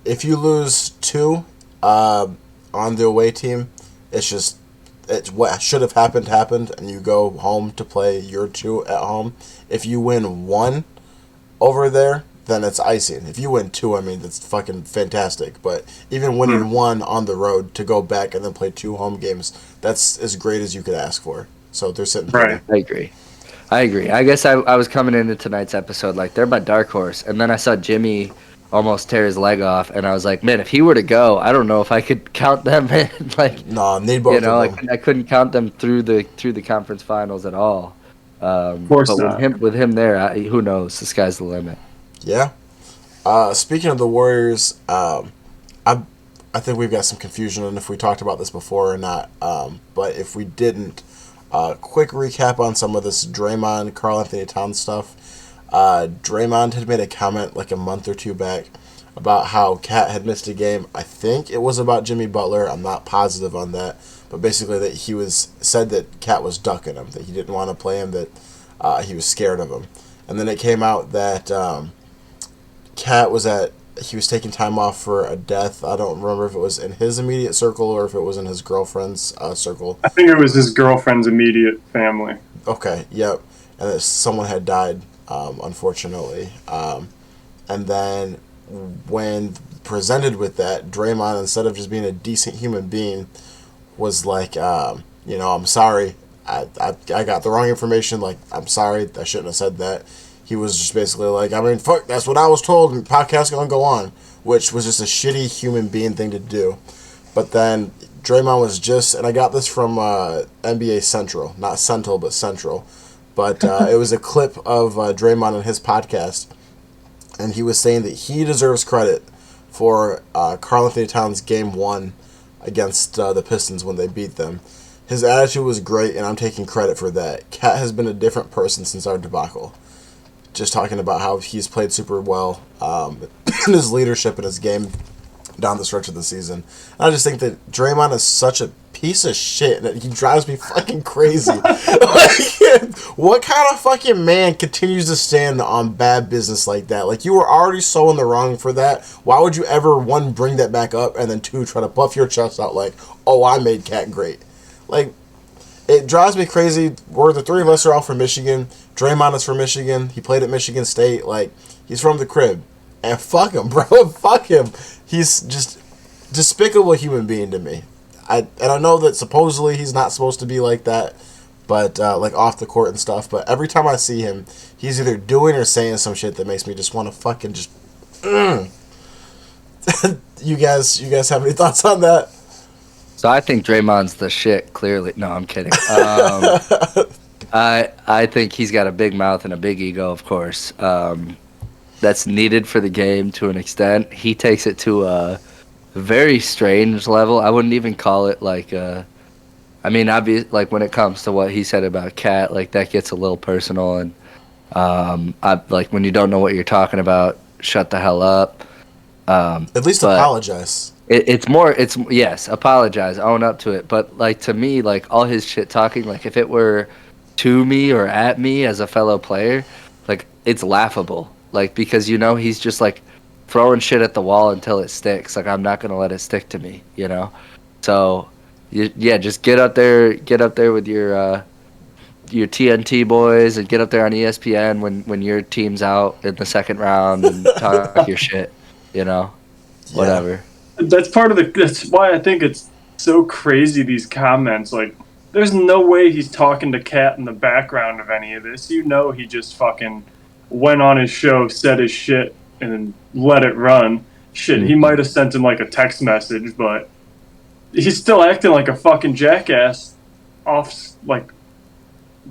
[SPEAKER 1] If you lose 2 on the away team, it's what should have happened, and you go home to play your 2 at home. If you win 1 over there, then it's icing. If you win 2, I mean, that's fucking fantastic. But even winning 1 on the road to go back and then play 2 home games, that's as great as you could ask for. So they're sitting
[SPEAKER 2] right.
[SPEAKER 3] I agree. I guess I was coming into tonight's episode like they're my dark horse, and then I saw Jimmy almost tear his leg off, and I was like, man, if he were to go, I don't know if I could count them in. Like,
[SPEAKER 1] no, need both.
[SPEAKER 3] I couldn't count them through the conference finals at all.
[SPEAKER 2] Of course
[SPEAKER 3] but
[SPEAKER 2] not.
[SPEAKER 3] with him there, who knows? The sky's the limit.
[SPEAKER 1] Yeah. Speaking of the Warriors, I think we've got some confusion on if we talked about this before or not. But if we didn't, quick recap on some of this Draymond, Karl Anthony Towns stuff. Draymond had made a comment like a month or 2 back about how Cat had missed a game. I think it was about Jimmy Butler. I'm not positive on that, but basically that said that Cat was ducking him, that he didn't want to play him, that he was scared of him. And then it came out that Cat he was taking time off for a death. I don't remember if it was in his immediate circle or if it was in his girlfriend's circle.
[SPEAKER 2] I think it was his girlfriend's immediate family.
[SPEAKER 1] Okay, yep. And that someone had died, unfortunately. And then when presented with that, Draymond, instead of just being a decent human being, was like, I'm sorry. I got the wrong information. Like, I'm sorry. I shouldn't have said that. He was just basically like, I mean, fuck, that's what I was told, and the podcast's going to go on, which was just a shitty human being thing to do. But then Draymond was just, and I got this from NBA Central, not Central, but Central. But it was a clip of Draymond on his podcast, and he was saying that he deserves credit for Karl Anthony Towns' Game 1 against the Pistons when they beat them. His attitude was great, and I'm taking credit for that. Cat has been a different person since our debacle. Just talking about how he's played super well in his leadership in his game down the stretch of the season. And I just think that Draymond is such a piece of shit that he drives me fucking crazy. Like, what kind of fucking man continues to stand on bad business like that? Like, you were already so in the wrong for that. Why would you ever, 1, bring that back up, and then 2, try to puff your chest out like, oh, I made Cat great? Like, it drives me crazy. The 3 of us are all from Michigan. Draymond is from Michigan. He played at Michigan State. Like, he's from the crib. And fuck him, bro. Fuck him. He's just despicable human being to me. I know that supposedly he's not supposed to be like that, but like off the court and stuff. But every time I see him, he's either doing or saying some shit that makes me just want to fucking just. You guys have any thoughts on that?
[SPEAKER 3] So I think Draymond's the shit, clearly. No, I'm kidding. I think he's got a big mouth and a big ego, of course. That's needed for the game to an extent. He takes it to a very strange level. I wouldn't even call it like like when it comes to what he said about Cat, like that gets a little personal, and like when you don't know what you're talking about, shut the hell up.
[SPEAKER 1] At least apologize.
[SPEAKER 3] It's more. It's yes. Apologize. Own up to it. But like to me, like all his shit talking, like if it were to me or at me as a fellow player, like it's laughable. Like because he's just like throwing shit at the wall until it sticks. Like I'm not gonna let it stick to me. So yeah, just get up there with your TNT boys and get up there on ESPN when your team's out in the second round and talk your shit. Whatever.
[SPEAKER 2] That's why I think it's so crazy, these comments. Like, there's no way he's talking to Kat in the background of any of this. He just fucking went on his show, said his shit, and then let it run. Shit, he might have sent him like a text message, but he's still acting like a fucking jackass off, like,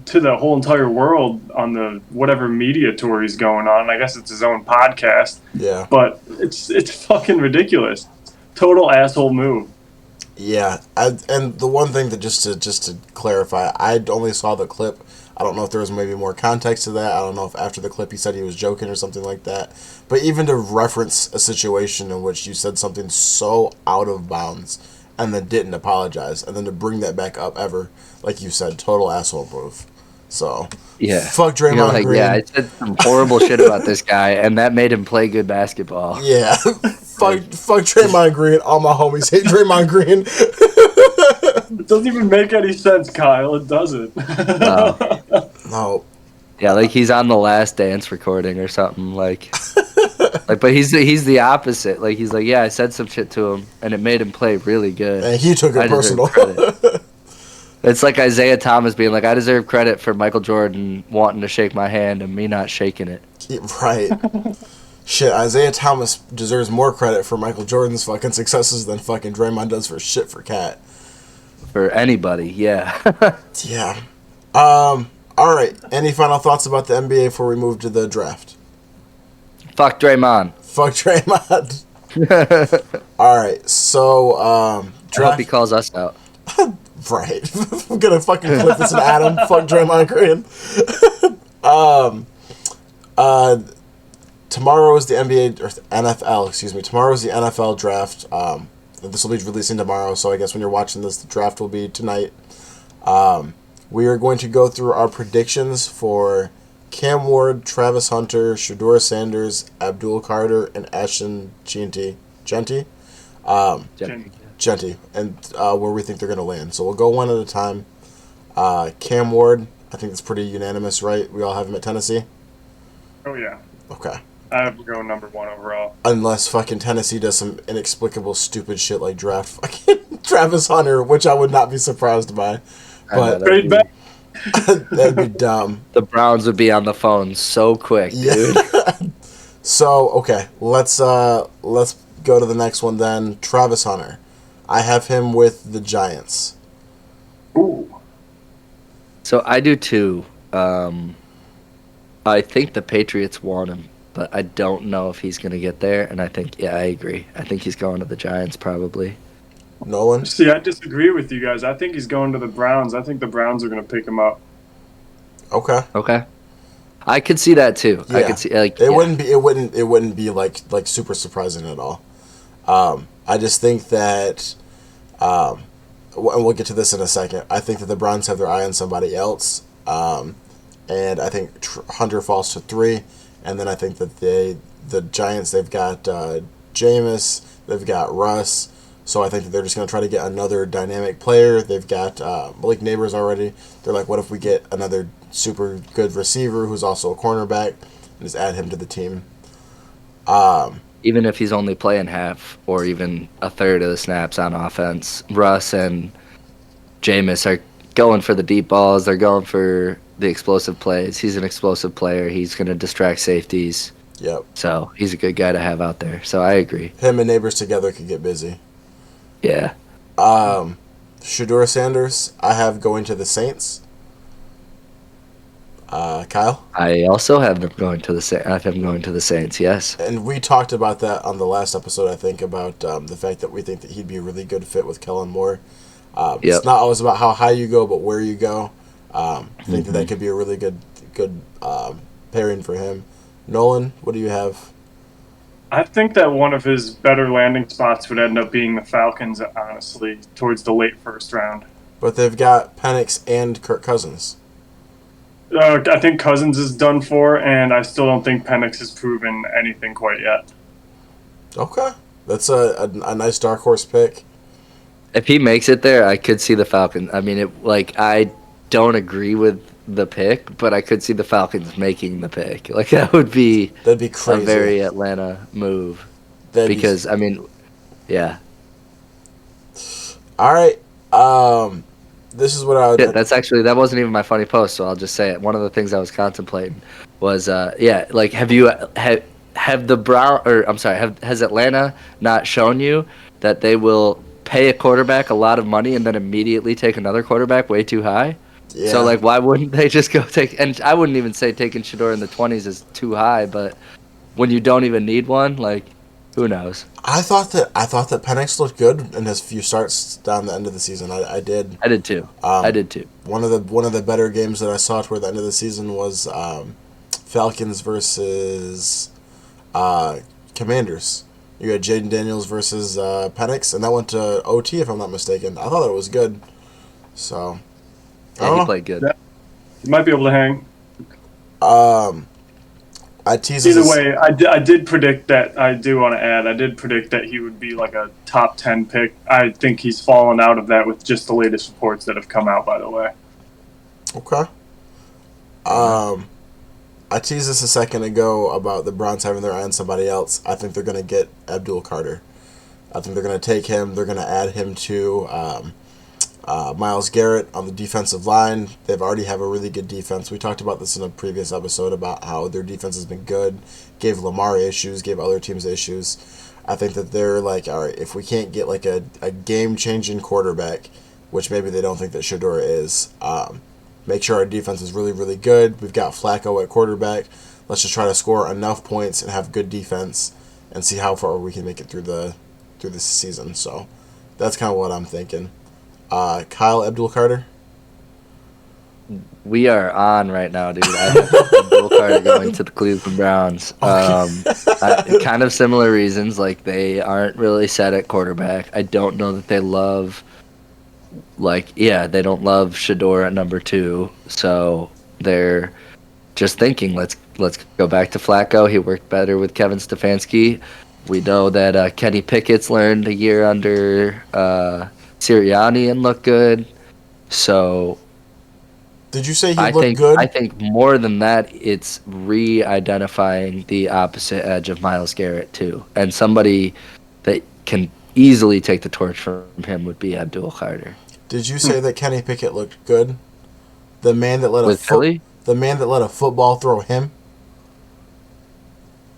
[SPEAKER 2] to the whole entire world on the whatever media tour he's going on. I guess it's his own podcast.
[SPEAKER 1] Yeah.
[SPEAKER 2] But it's fucking ridiculous. Total asshole move.
[SPEAKER 1] Yeah, and the one thing that just to clarify, I only saw the clip. I don't know if there was maybe more context to that. I don't know if after the clip he said he was joking or something like that. But even to reference a situation in which you said something so out of bounds and then didn't apologize, and then to bring that back up ever, like you said, total asshole move. So,
[SPEAKER 3] yeah.
[SPEAKER 1] Fuck Draymond Green.
[SPEAKER 3] Yeah, I said some horrible shit about this guy, and that made him play good basketball.
[SPEAKER 1] Yeah. fuck Draymond Green. All my homies hate Draymond Green.
[SPEAKER 2] It doesn't even make any sense, Kyle. It doesn't.
[SPEAKER 1] No.
[SPEAKER 3] Yeah, like he's on The Last Dance recording or something. Like but he's the opposite. Like he's like, yeah, I said some shit to him, and it made him play really good.
[SPEAKER 1] And he took it personal.
[SPEAKER 3] It's like Isaiah Thomas being like, I deserve credit for Michael Jordan wanting to shake my hand and me not shaking it.
[SPEAKER 1] Yeah, right. Shit, Isaiah Thomas deserves more credit for Michael Jordan's fucking successes than fucking Draymond does for shit for Cat.
[SPEAKER 3] For anybody, yeah.
[SPEAKER 1] Yeah. All right. Any final thoughts about the NBA before we move to the draft?
[SPEAKER 3] Fuck Draymond.
[SPEAKER 1] Fuck Draymond. All right. So,
[SPEAKER 3] draft. I hope he calls us out.
[SPEAKER 1] Right. I'm gonna fucking clip this in Adam. Fuck Draymond Green. Tomorrow is the NBA or NFL. Excuse me. Tomorrow is the NFL draft. This will be releasing tomorrow, so I guess when you're watching this, the draft will be tonight. We are going to go through our predictions for Cam Ward, Travis Hunter, Shedeur Sanders, Abdul Carter, and Ashton Jeanty. Jeanty, and where we think they're going to land. So we'll go one at a time. Cam Ward, I think it's pretty unanimous, right? We all have him at Tennessee?
[SPEAKER 2] Oh, yeah.
[SPEAKER 1] Okay.
[SPEAKER 2] I have to go number one overall.
[SPEAKER 1] Unless fucking Tennessee does some inexplicable stupid shit like draft fucking Travis Hunter, which I would not be surprised by. But that'd be dumb.
[SPEAKER 3] The Browns would be on the phone so quick, dude.
[SPEAKER 1] So, okay, let's go to the next one then. Travis Hunter. I have him with the Giants.
[SPEAKER 2] Ooh.
[SPEAKER 3] So I do too. I think the Patriots want him, but I don't know if he's going to get there. And I think, yeah, I agree. I think he's going to the Giants probably.
[SPEAKER 1] Nolan?
[SPEAKER 2] See, I disagree with you guys. I think he's going to the Browns. I think the Browns are going to pick him up.
[SPEAKER 1] Okay.
[SPEAKER 3] I could see that too.
[SPEAKER 1] Yeah.
[SPEAKER 3] I could see
[SPEAKER 1] it wouldn't be like super surprising at all. I just think that and we'll get to this in a second. I think that the Browns have their eye on somebody else. And I think Hunter falls to 3, and then I think that the Giants, they've got Jameis, they've got Russ, so I think that they're just going to try to get another dynamic player. They've got Malik Neighbors already. They're like, what if we get another super good receiver who's also a cornerback and just add him to the team?
[SPEAKER 3] Even if he's only playing half or even a third of the snaps on offense, Russ and Jameis are going for the deep balls. They're going for the explosive plays. He's an explosive player. He's going to distract safeties.
[SPEAKER 1] Yep.
[SPEAKER 3] So he's a good guy to have out there. So I agree.
[SPEAKER 1] Him and Neighbors together could get busy.
[SPEAKER 3] Yeah.
[SPEAKER 1] Shedeur Sanders, I have going to the Saints. Kyle?
[SPEAKER 3] I also have him going to the Saints. I have him going to the Saints, yes.
[SPEAKER 1] And we talked about that on the last episode, I think, about the fact that we think that he'd be a really good fit with Kellen Moore. It's not always about how high you go, but where you go. I think that could be a really good pairing for him. Nolan, what do you have?
[SPEAKER 2] I think that one of his better landing spots would end up being the Falcons, honestly, towards the late first round.
[SPEAKER 1] But they've got Penix and Kirk Cousins.
[SPEAKER 2] I think Cousins is done for, and I still don't think Penix has proven anything quite yet.
[SPEAKER 1] Okay. That's a nice dark horse pick.
[SPEAKER 3] If he makes it there, I could see the Falcons. I mean, I don't agree with the pick, but I could see the Falcons making the pick. Like, that'd be
[SPEAKER 1] crazy.
[SPEAKER 3] A very Atlanta move. Because, I mean, yeah.
[SPEAKER 1] All right. This is what I would...
[SPEAKER 3] Yeah, that wasn't even my funny post, so I'll just say it. One of the things I was contemplating was, like, has Atlanta not shown you that they will pay a quarterback a lot of money and then immediately take another quarterback way too high? Yeah. So, like, why wouldn't they just go take... And I wouldn't even say taking Shedeur in the 20s is too high, but when you don't even need one, like, who knows?
[SPEAKER 1] I thought that Penix looked good in his few starts down the end of the season. I did.
[SPEAKER 3] I did too. I did too.
[SPEAKER 1] One of the better games that I saw toward the end of the season was Falcons versus Commanders. You had Jaden Daniels versus Penix, and that went to OT, if I'm not mistaken. I thought it was good. So...
[SPEAKER 3] Yeah, he played good.
[SPEAKER 2] Yeah. He might be able to hang.
[SPEAKER 1] Either
[SPEAKER 2] way, I did predict that. I do want to add. I did predict that he would be like a top 10 pick. I think he's fallen out of that with just the latest reports that have come out. By the way.
[SPEAKER 1] Okay. I teased this a second ago about the Browns having their eye on somebody else. I think they're going to get Abdul Carter. I think they're going to take him. They're going to add him to Myles Garrett on the defensive line. They've already have a really good defense. We talked about this in a previous episode about how their defense has been good. Gave Lamar issues, gave other teams issues. I think that they're like, all right, if we can't get like a game-changing quarterback, which maybe they don't think that Shedeur is, make sure our defense is really, really good. We've got Flacco at quarterback. Let's just try to score enough points and have good defense and see how far we can make it through this season. So that's kind of what I'm thinking. Kyle Abdul Carter.
[SPEAKER 3] We are on right now, dude. I have Abdul Carter going to the Cleveland Browns. Kind of similar reasons. Like, they aren't really set at quarterback. I don't know that they love, they don't love Shedeur at number 2. So they're just thinking, let's go back to Flacco. He worked better with Kevin Stefanski. We know that Kenny Pickett's learned a year under Sirianni and look good. So
[SPEAKER 1] did you say he looked good?
[SPEAKER 3] I think more than that, it's re-identifying the opposite edge of Myles Garrett too, and somebody that can easily take the torch from him would be Abdul Carter.
[SPEAKER 1] Did you say that Kenny Pickett looked good? The man that let a football throw him.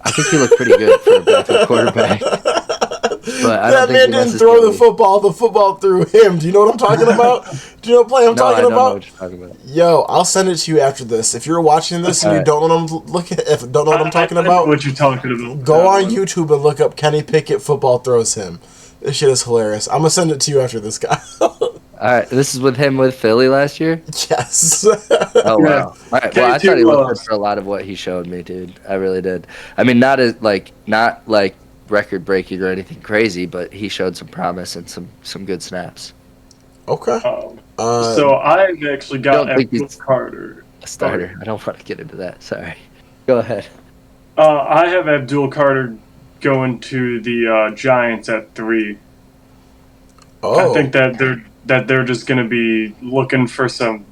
[SPEAKER 3] I think he looked pretty good for a backup quarterback. But
[SPEAKER 1] that man didn't throw the football through him. Do you know what I'm talking about? Do you know what play I'm talking about?
[SPEAKER 3] Know what you're talking about.
[SPEAKER 1] Yo, I'll send it to you after this. If you're watching this and you don't know what I'm talking about,
[SPEAKER 2] what you're talking about,
[SPEAKER 1] go on YouTube and look up Kenny Pickett football throws him. This shit is hilarious. I'm gonna send it to you after this, guy.
[SPEAKER 3] All right, this is with him with Philly last year?
[SPEAKER 1] Yes.
[SPEAKER 3] Oh, wow. All right, well, I thought he looked good for a lot of what he showed me, dude. I really did. I mean, not record-breaking or anything crazy, but he showed some promise and some good snaps.
[SPEAKER 1] Okay.
[SPEAKER 2] So I've actually got Abdul Carter.
[SPEAKER 3] A starter. I don't want to get into that. Sorry. Go ahead.
[SPEAKER 2] I have Abdul Carter going to the Giants at 3.
[SPEAKER 1] Oh.
[SPEAKER 2] I think that they're just going to be looking for some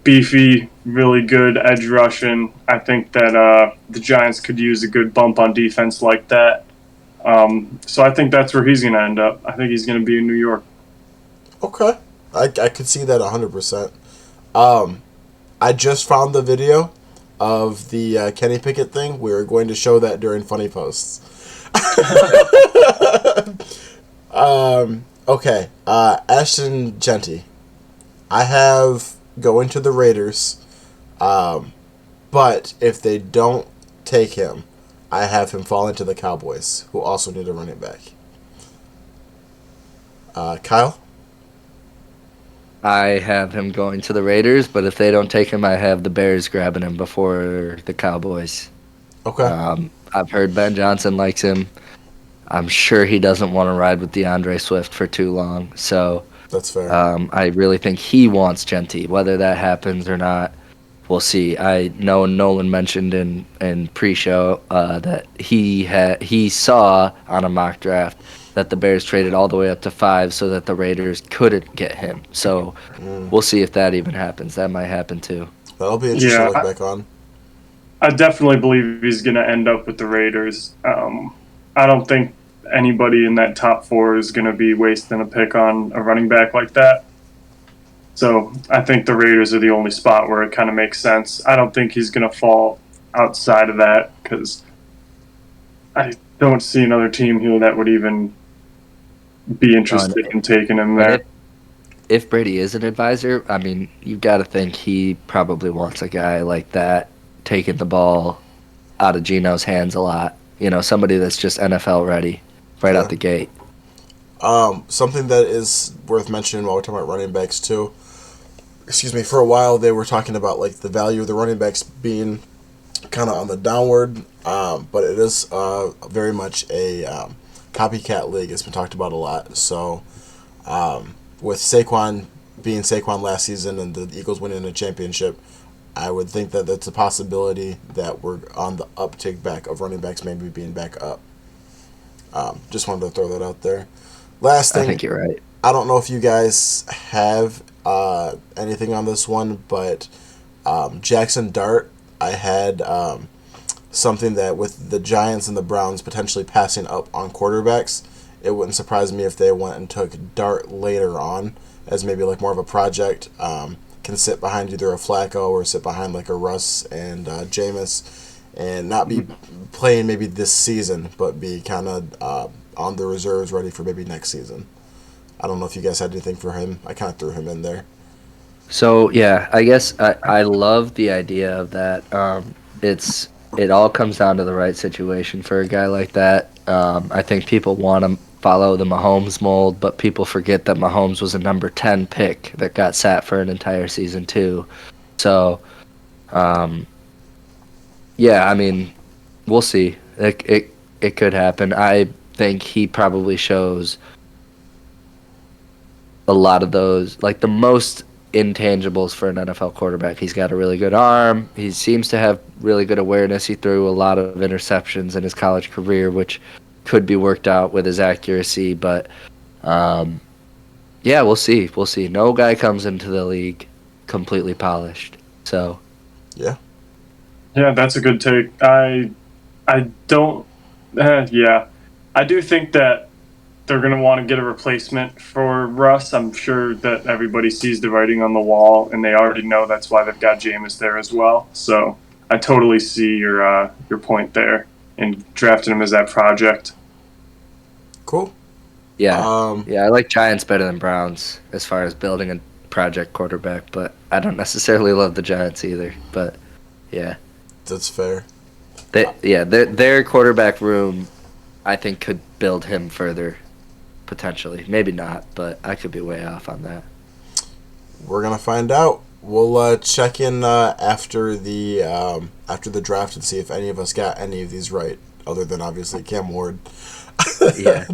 [SPEAKER 2] beefy, really good edge rushing. I think that the Giants could use a good bump on defense like that. So I think that's where he's going to end up. I think he's going to be in New York.
[SPEAKER 1] Okay. I could see that 100%. I just found the video of the Kenny Pickett thing. We were going to show that during Funny Posts. Okay. Ashton Jeanty. I have going to the Raiders. But if they don't take him, I have him fall into the Cowboys, who also need a running back. Kyle?
[SPEAKER 3] I have him going to the Raiders, but if they don't take him, I have the Bears grabbing him before the Cowboys.
[SPEAKER 1] Okay.
[SPEAKER 3] I've heard Ben Johnson likes him. I'm sure he doesn't want to ride with DeAndre Swift for too long. So
[SPEAKER 1] That's fair.
[SPEAKER 3] I really think he wants Jeanty. Whether that happens or not, we'll see. I know Nolan mentioned in pre-show that he saw on a mock draft that the Bears traded all the way up to 5 so that the Raiders couldn't get him. So we'll see if that even happens. That might happen too.
[SPEAKER 1] That'll be interesting to look back on.
[SPEAKER 2] I definitely believe he's going to end up with the Raiders. I don't think anybody in that top 4 is going to be wasting a pick on a running back like that. So I think the Raiders are the only spot where it kind of makes sense. I don't think he's going to fall outside of that because I don't see another team here that would even be interested in taking him there.
[SPEAKER 3] If Brady is an advisor, I mean, you've got to think he probably wants a guy like that taking the ball out of Geno's hands a lot. You know, somebody that's just NFL ready right out the gate.
[SPEAKER 1] Something that is worth mentioning while we're talking about running backs too. Excuse me. For a while, they were talking about like the value of the running backs being kind of on the downward, but it is very much a copycat league. It's been talked about a lot. So with Saquon being Saquon last season and the Eagles winning a championship, I would think that that's a possibility that we're on the uptick back of running backs maybe being back up. Just wanted to throw that out there. Last thing,
[SPEAKER 3] I think you're right.
[SPEAKER 1] I don't know if you guys have anything on this one, but Jackson Dart, I had something that with the Giants and the Browns potentially passing up on quarterbacks, it wouldn't surprise me if they went and took Dart later on as maybe like more of a project. Can sit behind either a Flacco or sit behind like a Russ and Jameis and not be playing maybe this season, but be kind of on the reserves ready for maybe next season. I don't know if you guys had anything for him. I kind of threw him in there.
[SPEAKER 3] So, yeah, I guess I love the idea of that. It all comes down to the right situation for a guy like that. I think people want to follow the Mahomes mold, but people forget that Mahomes was a number 10 pick that got sat for an entire season too. So, yeah, I mean, we'll see. It could happen. I think he probably shows a lot of those, like the most intangibles for an NFL quarterback. He's got a really good arm. He seems to have really good awareness. He threw a lot of interceptions in his college career, which could be worked out with his accuracy, but yeah, we'll see. We'll see. No guy comes into the league completely polished. So
[SPEAKER 1] yeah,
[SPEAKER 2] that's a good take. I don't. Yeah, I do think that they're going to want to get a replacement for Russ. I'm sure that everybody sees the writing on the wall, and they already know that's why they've got Jameis there as well. So I totally see your point there in drafting him as that project.
[SPEAKER 1] Cool.
[SPEAKER 3] Yeah, yeah, I like Giants better than Browns as far as building a project quarterback, but I don't necessarily love the Giants either. But yeah,
[SPEAKER 1] that's fair.
[SPEAKER 3] Their quarterback room, I think, could build him further, potentially. Maybe not, but I could be way off on that.
[SPEAKER 1] We're gonna find out. We'll check in after the draft and see if any of us got any of these right, other than obviously Cam Ward.
[SPEAKER 3] Yeah.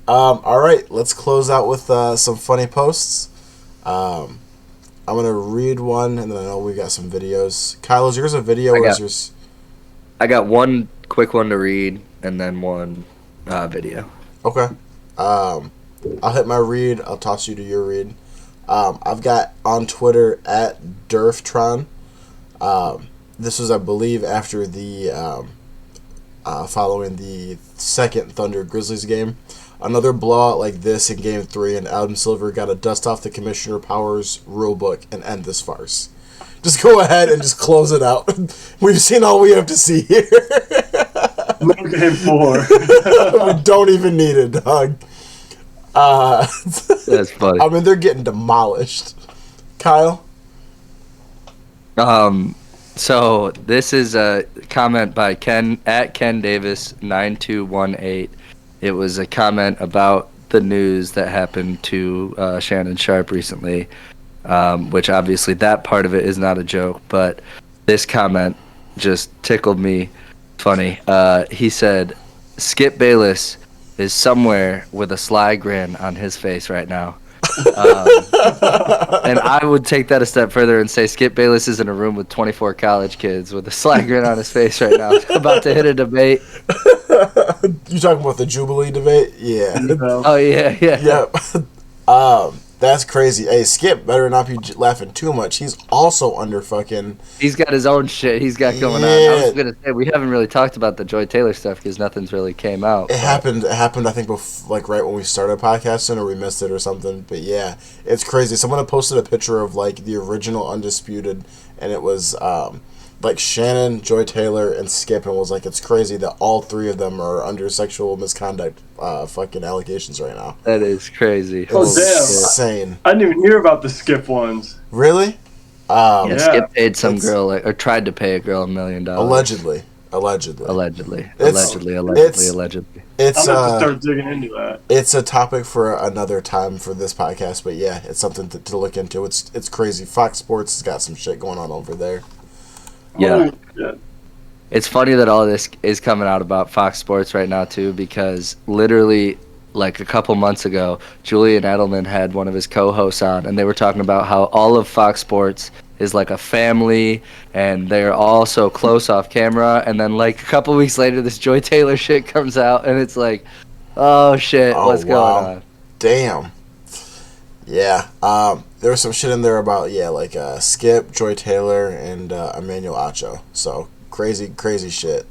[SPEAKER 1] All right, let's close out with some funny posts. I'm gonna read one, and then I know we got some videos. Kyle, is yours a video or is yours?
[SPEAKER 3] I got one quick one to read, and then one video.
[SPEAKER 1] Okay. I'll hit my read. I'll toss you to your read. I've got on Twitter at Durftron. This was, I believe, after the following the second Thunder Grizzlies game. Another blowout like this in Game 3, and Adam Silver got to dust off the Commissioner Powers rulebook and end this farce. Just go ahead and just close it out. We've seen all we have to see here.
[SPEAKER 2] No Game 4.
[SPEAKER 1] We don't even need it, dog.
[SPEAKER 3] That's funny.
[SPEAKER 1] I mean, they're getting demolished. Kyle?
[SPEAKER 3] So this is a comment by Ken at Ken Davis 9218. It was a comment about the news that happened to Shannon Sharpe recently, which obviously that part of it is not a joke, but this comment just tickled me. funny. He said, Skip Bayless is somewhere with a sly grin on his face right now. And I would take that a step further and say Skip Bayless is in a room with 24 college kids with a sly grin on his face right now, about to hit a debate.
[SPEAKER 1] You talking about the Jubilee debate? Yeah.
[SPEAKER 3] Oh, yeah.
[SPEAKER 1] Yep. That's crazy. Hey, Skip better not be laughing too much. He's also under fucking...
[SPEAKER 3] He's got his own shit he's got going on. I was going to say, we haven't really talked about the Joy Taylor stuff because nothing's really came out.
[SPEAKER 1] It happened, I think, right when we started podcasting, or we missed it or something. But yeah, it's crazy. Someone had posted a picture of, like, the original Undisputed, and it was... like Shannon, Joy Taylor, and Skip, and was like, it's crazy that all three of them are under sexual misconduct fucking allegations right now.
[SPEAKER 3] That is crazy.
[SPEAKER 2] Oh, damn.
[SPEAKER 1] Insane.
[SPEAKER 2] I didn't even hear about the Skip ones.
[SPEAKER 1] Really?
[SPEAKER 3] Yeah, Skip paid some girl, or tried to pay a girl $1 million.
[SPEAKER 1] Allegedly.
[SPEAKER 3] It's,
[SPEAKER 2] I'm going to start digging into that.
[SPEAKER 1] It's a topic for another time for this podcast, but yeah, it's something to look into. It's crazy. Fox Sports has got some shit going on over there.
[SPEAKER 3] Yeah. It's funny that all this is coming out about Fox Sports right now, too, because literally, like a couple months ago, Julian Edelman had one of his co-hosts on, and they were talking about how all of Fox Sports is like a family, and they're all so close off camera, and then like a couple weeks later, this Joy Taylor shit comes out, and it's like, oh, shit, what's going on?
[SPEAKER 1] Damn. Yeah, there was some shit in there about, like Skip, Joy Taylor, and Emmanuel Acho. So, crazy shit.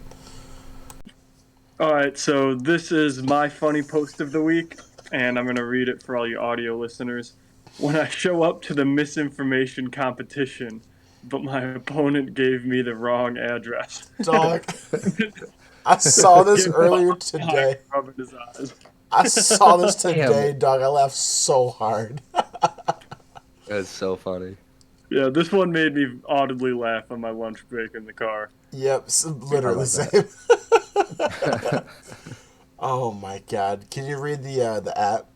[SPEAKER 2] All right, so this is my funny post of the week, and I'm going to read it for all you audio listeners. When I show up to the misinformation competition, but my opponent gave me the wrong address.
[SPEAKER 1] Dog, I saw this earlier today. I saw this today, dog. I laughed so hard.
[SPEAKER 3] That's so funny.
[SPEAKER 2] Yeah, this one made me audibly laugh on my lunch break in the car.
[SPEAKER 1] Yep, literally the same. Oh my god! Can you read the app?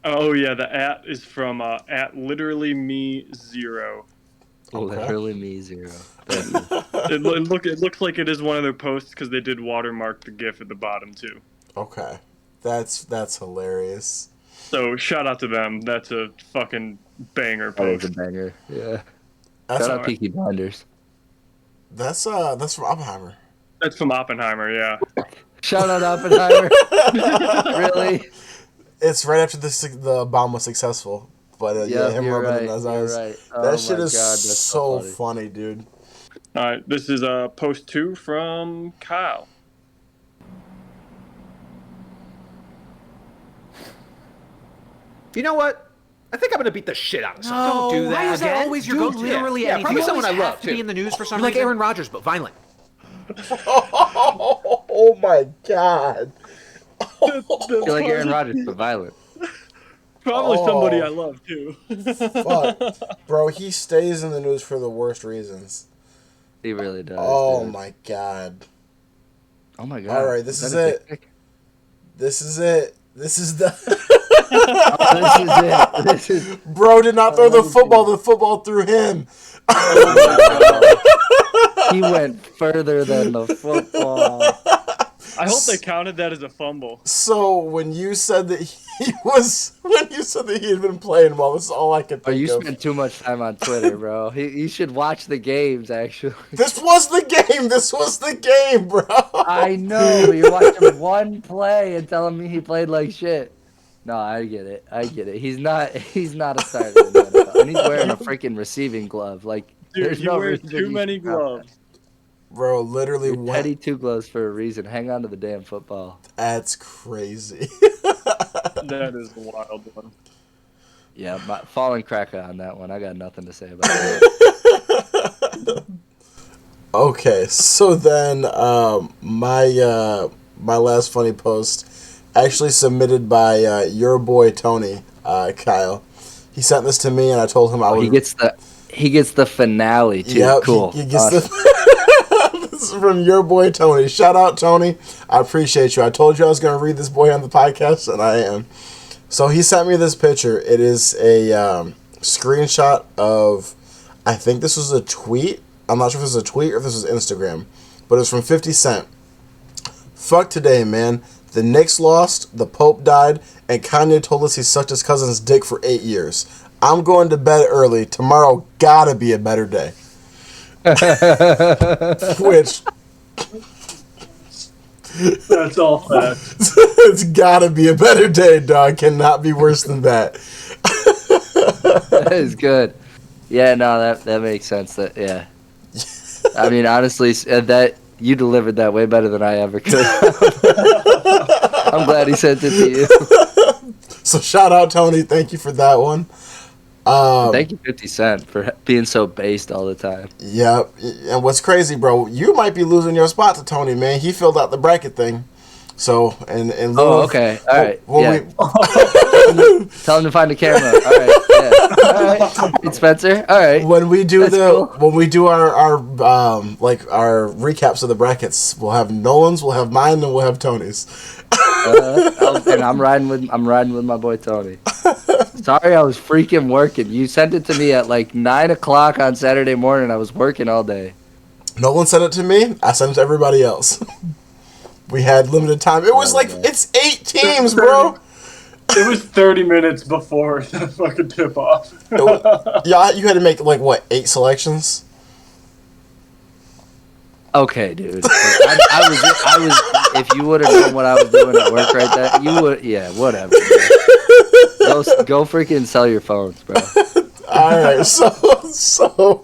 [SPEAKER 2] Oh yeah, the at is from at literally me 0.
[SPEAKER 1] Okay.
[SPEAKER 3] Literally me 0.
[SPEAKER 2] It looks like it is one of their posts because they did watermark the GIF at the bottom too.
[SPEAKER 1] Okay, that's hilarious.
[SPEAKER 2] So shout out to them. That's a fucking banger post.
[SPEAKER 3] That is a banger. Yeah.
[SPEAKER 1] That's
[SPEAKER 3] shout out Peaky Blinders.
[SPEAKER 1] That's from Oppenheimer.
[SPEAKER 2] That's from Oppenheimer. Yeah.
[SPEAKER 3] Shout out Oppenheimer. Really?
[SPEAKER 1] It's right after the bomb was successful, but him rubbing it in his eyes.
[SPEAKER 3] Right.
[SPEAKER 1] That shit is so funny, dude.
[SPEAKER 2] All right, this is post 2 from Kyle.
[SPEAKER 4] You know what? I think I'm gonna beat the shit out of someone. Don't do that.
[SPEAKER 5] Why is that always your go-to? Literally anything.
[SPEAKER 4] Probably someone I
[SPEAKER 5] have
[SPEAKER 4] love
[SPEAKER 5] to
[SPEAKER 4] too.
[SPEAKER 5] be in the news for some
[SPEAKER 4] You're
[SPEAKER 5] reason.
[SPEAKER 4] like Aaron Rodgers, but violent.
[SPEAKER 1] Oh my god!
[SPEAKER 3] You're like Aaron Rodgers, but violent.
[SPEAKER 2] Probably somebody I love too.
[SPEAKER 1] Fuck, bro, he stays in the news for the worst reasons.
[SPEAKER 3] He really does.
[SPEAKER 1] Oh
[SPEAKER 3] dude.
[SPEAKER 1] my god!
[SPEAKER 3] Oh my god!
[SPEAKER 1] All right, this is it. This is it. This is the.
[SPEAKER 3] This is
[SPEAKER 1] Bro did not throw the football. The football threw him.
[SPEAKER 3] He went further than the football.
[SPEAKER 2] I hope they counted that as a fumble.
[SPEAKER 1] So when you said that he had been playing well, this is all I could think of.
[SPEAKER 3] You spend too much time on Twitter, bro. You should watch the games, actually.
[SPEAKER 1] This was the game, bro.
[SPEAKER 3] I know. You're watching one play and telling me he played like shit. No, I get it. He's not a starter in the NFL. And he's wearing a freaking receiving glove. Like,
[SPEAKER 2] dude,
[SPEAKER 3] there's
[SPEAKER 2] you
[SPEAKER 3] no
[SPEAKER 2] wear
[SPEAKER 3] reason
[SPEAKER 2] too many gloves.
[SPEAKER 1] Bro, literally
[SPEAKER 3] You're Teddy two gloves for a reason. Hang on to the damn football.
[SPEAKER 1] That's crazy.
[SPEAKER 2] That is a wild one.
[SPEAKER 3] Yeah, falling cracker on that one. I got nothing to say about that.
[SPEAKER 1] Okay, so then my last funny post, actually submitted by your boy Tony, Kyle. He sent this to me, and I told him I would.
[SPEAKER 3] He gets the finale too.
[SPEAKER 1] Yep,
[SPEAKER 3] cool.
[SPEAKER 1] He gets This is from your boy Tony. Shout out Tony. I appreciate you. I told you I was going to read this boy on the podcast, and I am. So he sent me this picture. It is a screenshot of, I think this was a tweet. I'm not sure if this was a tweet or if this was Instagram. but it's from 50 Cent. Fuck today, man. The Knicks lost, the Pope died, and Kanye told us he sucked his cousin's dick for 8 years. I'm going to bed early. Tomorrow gotta be a better day. Which...
[SPEAKER 2] That's all facts.
[SPEAKER 1] It's gotta be a better day, dog. Cannot be worse than that.
[SPEAKER 3] That is good. Yeah, no, that makes sense. Yeah. I mean, honestly, that you delivered that way better than I ever could. I'm glad he sent it to you.
[SPEAKER 1] So shout out, Tony. Thank you for that one.
[SPEAKER 3] Thank you, 50 Cent, for being so based all the time.
[SPEAKER 1] Yep. And what's crazy, bro, you might be losing your spot to Tony, man. He filled out the bracket thing. So, and
[SPEAKER 3] okay. All right. Yeah. Tell him to find the camera. All right. Yeah. All right. It's Spencer. All right.
[SPEAKER 1] When we do our recaps of the brackets, we'll have Nolan's, we'll have mine, and we'll have Tony's.
[SPEAKER 3] And I'm riding with my boy Tony. Sorry, I was freaking working. You sent it to me at like 9 o'clock on Saturday morning. I was working all day.
[SPEAKER 1] Nolan sent it to me. I sent it to everybody else. We had limited time. It was it's 8 teams, bro.
[SPEAKER 2] It was 30 minutes before the fucking tip off.
[SPEAKER 1] Yeah, you had to make 8 selections.
[SPEAKER 3] Okay, dude. I was. If you would have known what I was doing at work right there, you would. Yeah, whatever. Go freaking sell your phones, bro.
[SPEAKER 1] All right, so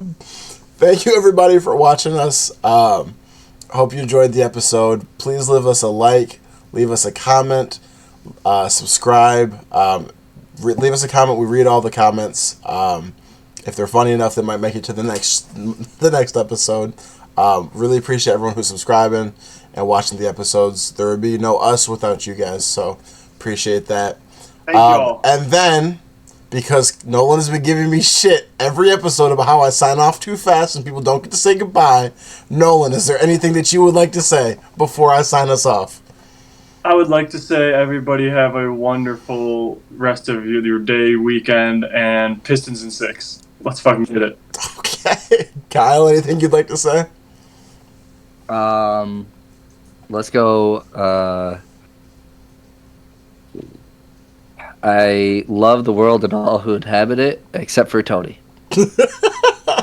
[SPEAKER 1] thank you everybody for watching us. Hope you enjoyed the episode. Please leave us a like, leave us a comment, subscribe. Leave us a comment. We read all the comments. If they're funny enough, they might make it to the next episode. Really appreciate everyone who's subscribing and watching the episodes. There would be no us without you guys, so appreciate that.
[SPEAKER 2] Thank y'all.
[SPEAKER 1] And then, because Nolan has been giving me shit every episode about how I sign off too fast and people don't get to say goodbye, Nolan, is there anything that you would like to say before I sign us off?
[SPEAKER 2] I would like to say everybody have a wonderful rest of your day, weekend, and Pistons in 6. Let's fucking get it.
[SPEAKER 1] Okay. Kyle, anything you'd like to say?
[SPEAKER 3] Let's go. I love the world and all who inhabit it, except for Tony.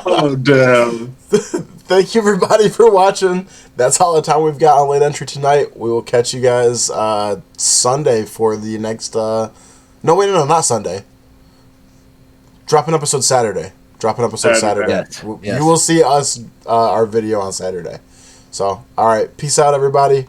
[SPEAKER 2] Oh, damn.
[SPEAKER 1] Thank you, everybody, for watching. That's all the time we've got on Late Entry tonight. We will catch you guys Sunday for the next... No, not Sunday. Drop an episode Saturday. Saturday.
[SPEAKER 3] Yes.
[SPEAKER 1] You will see us, our video on Saturday. So, all right. Peace out, everybody.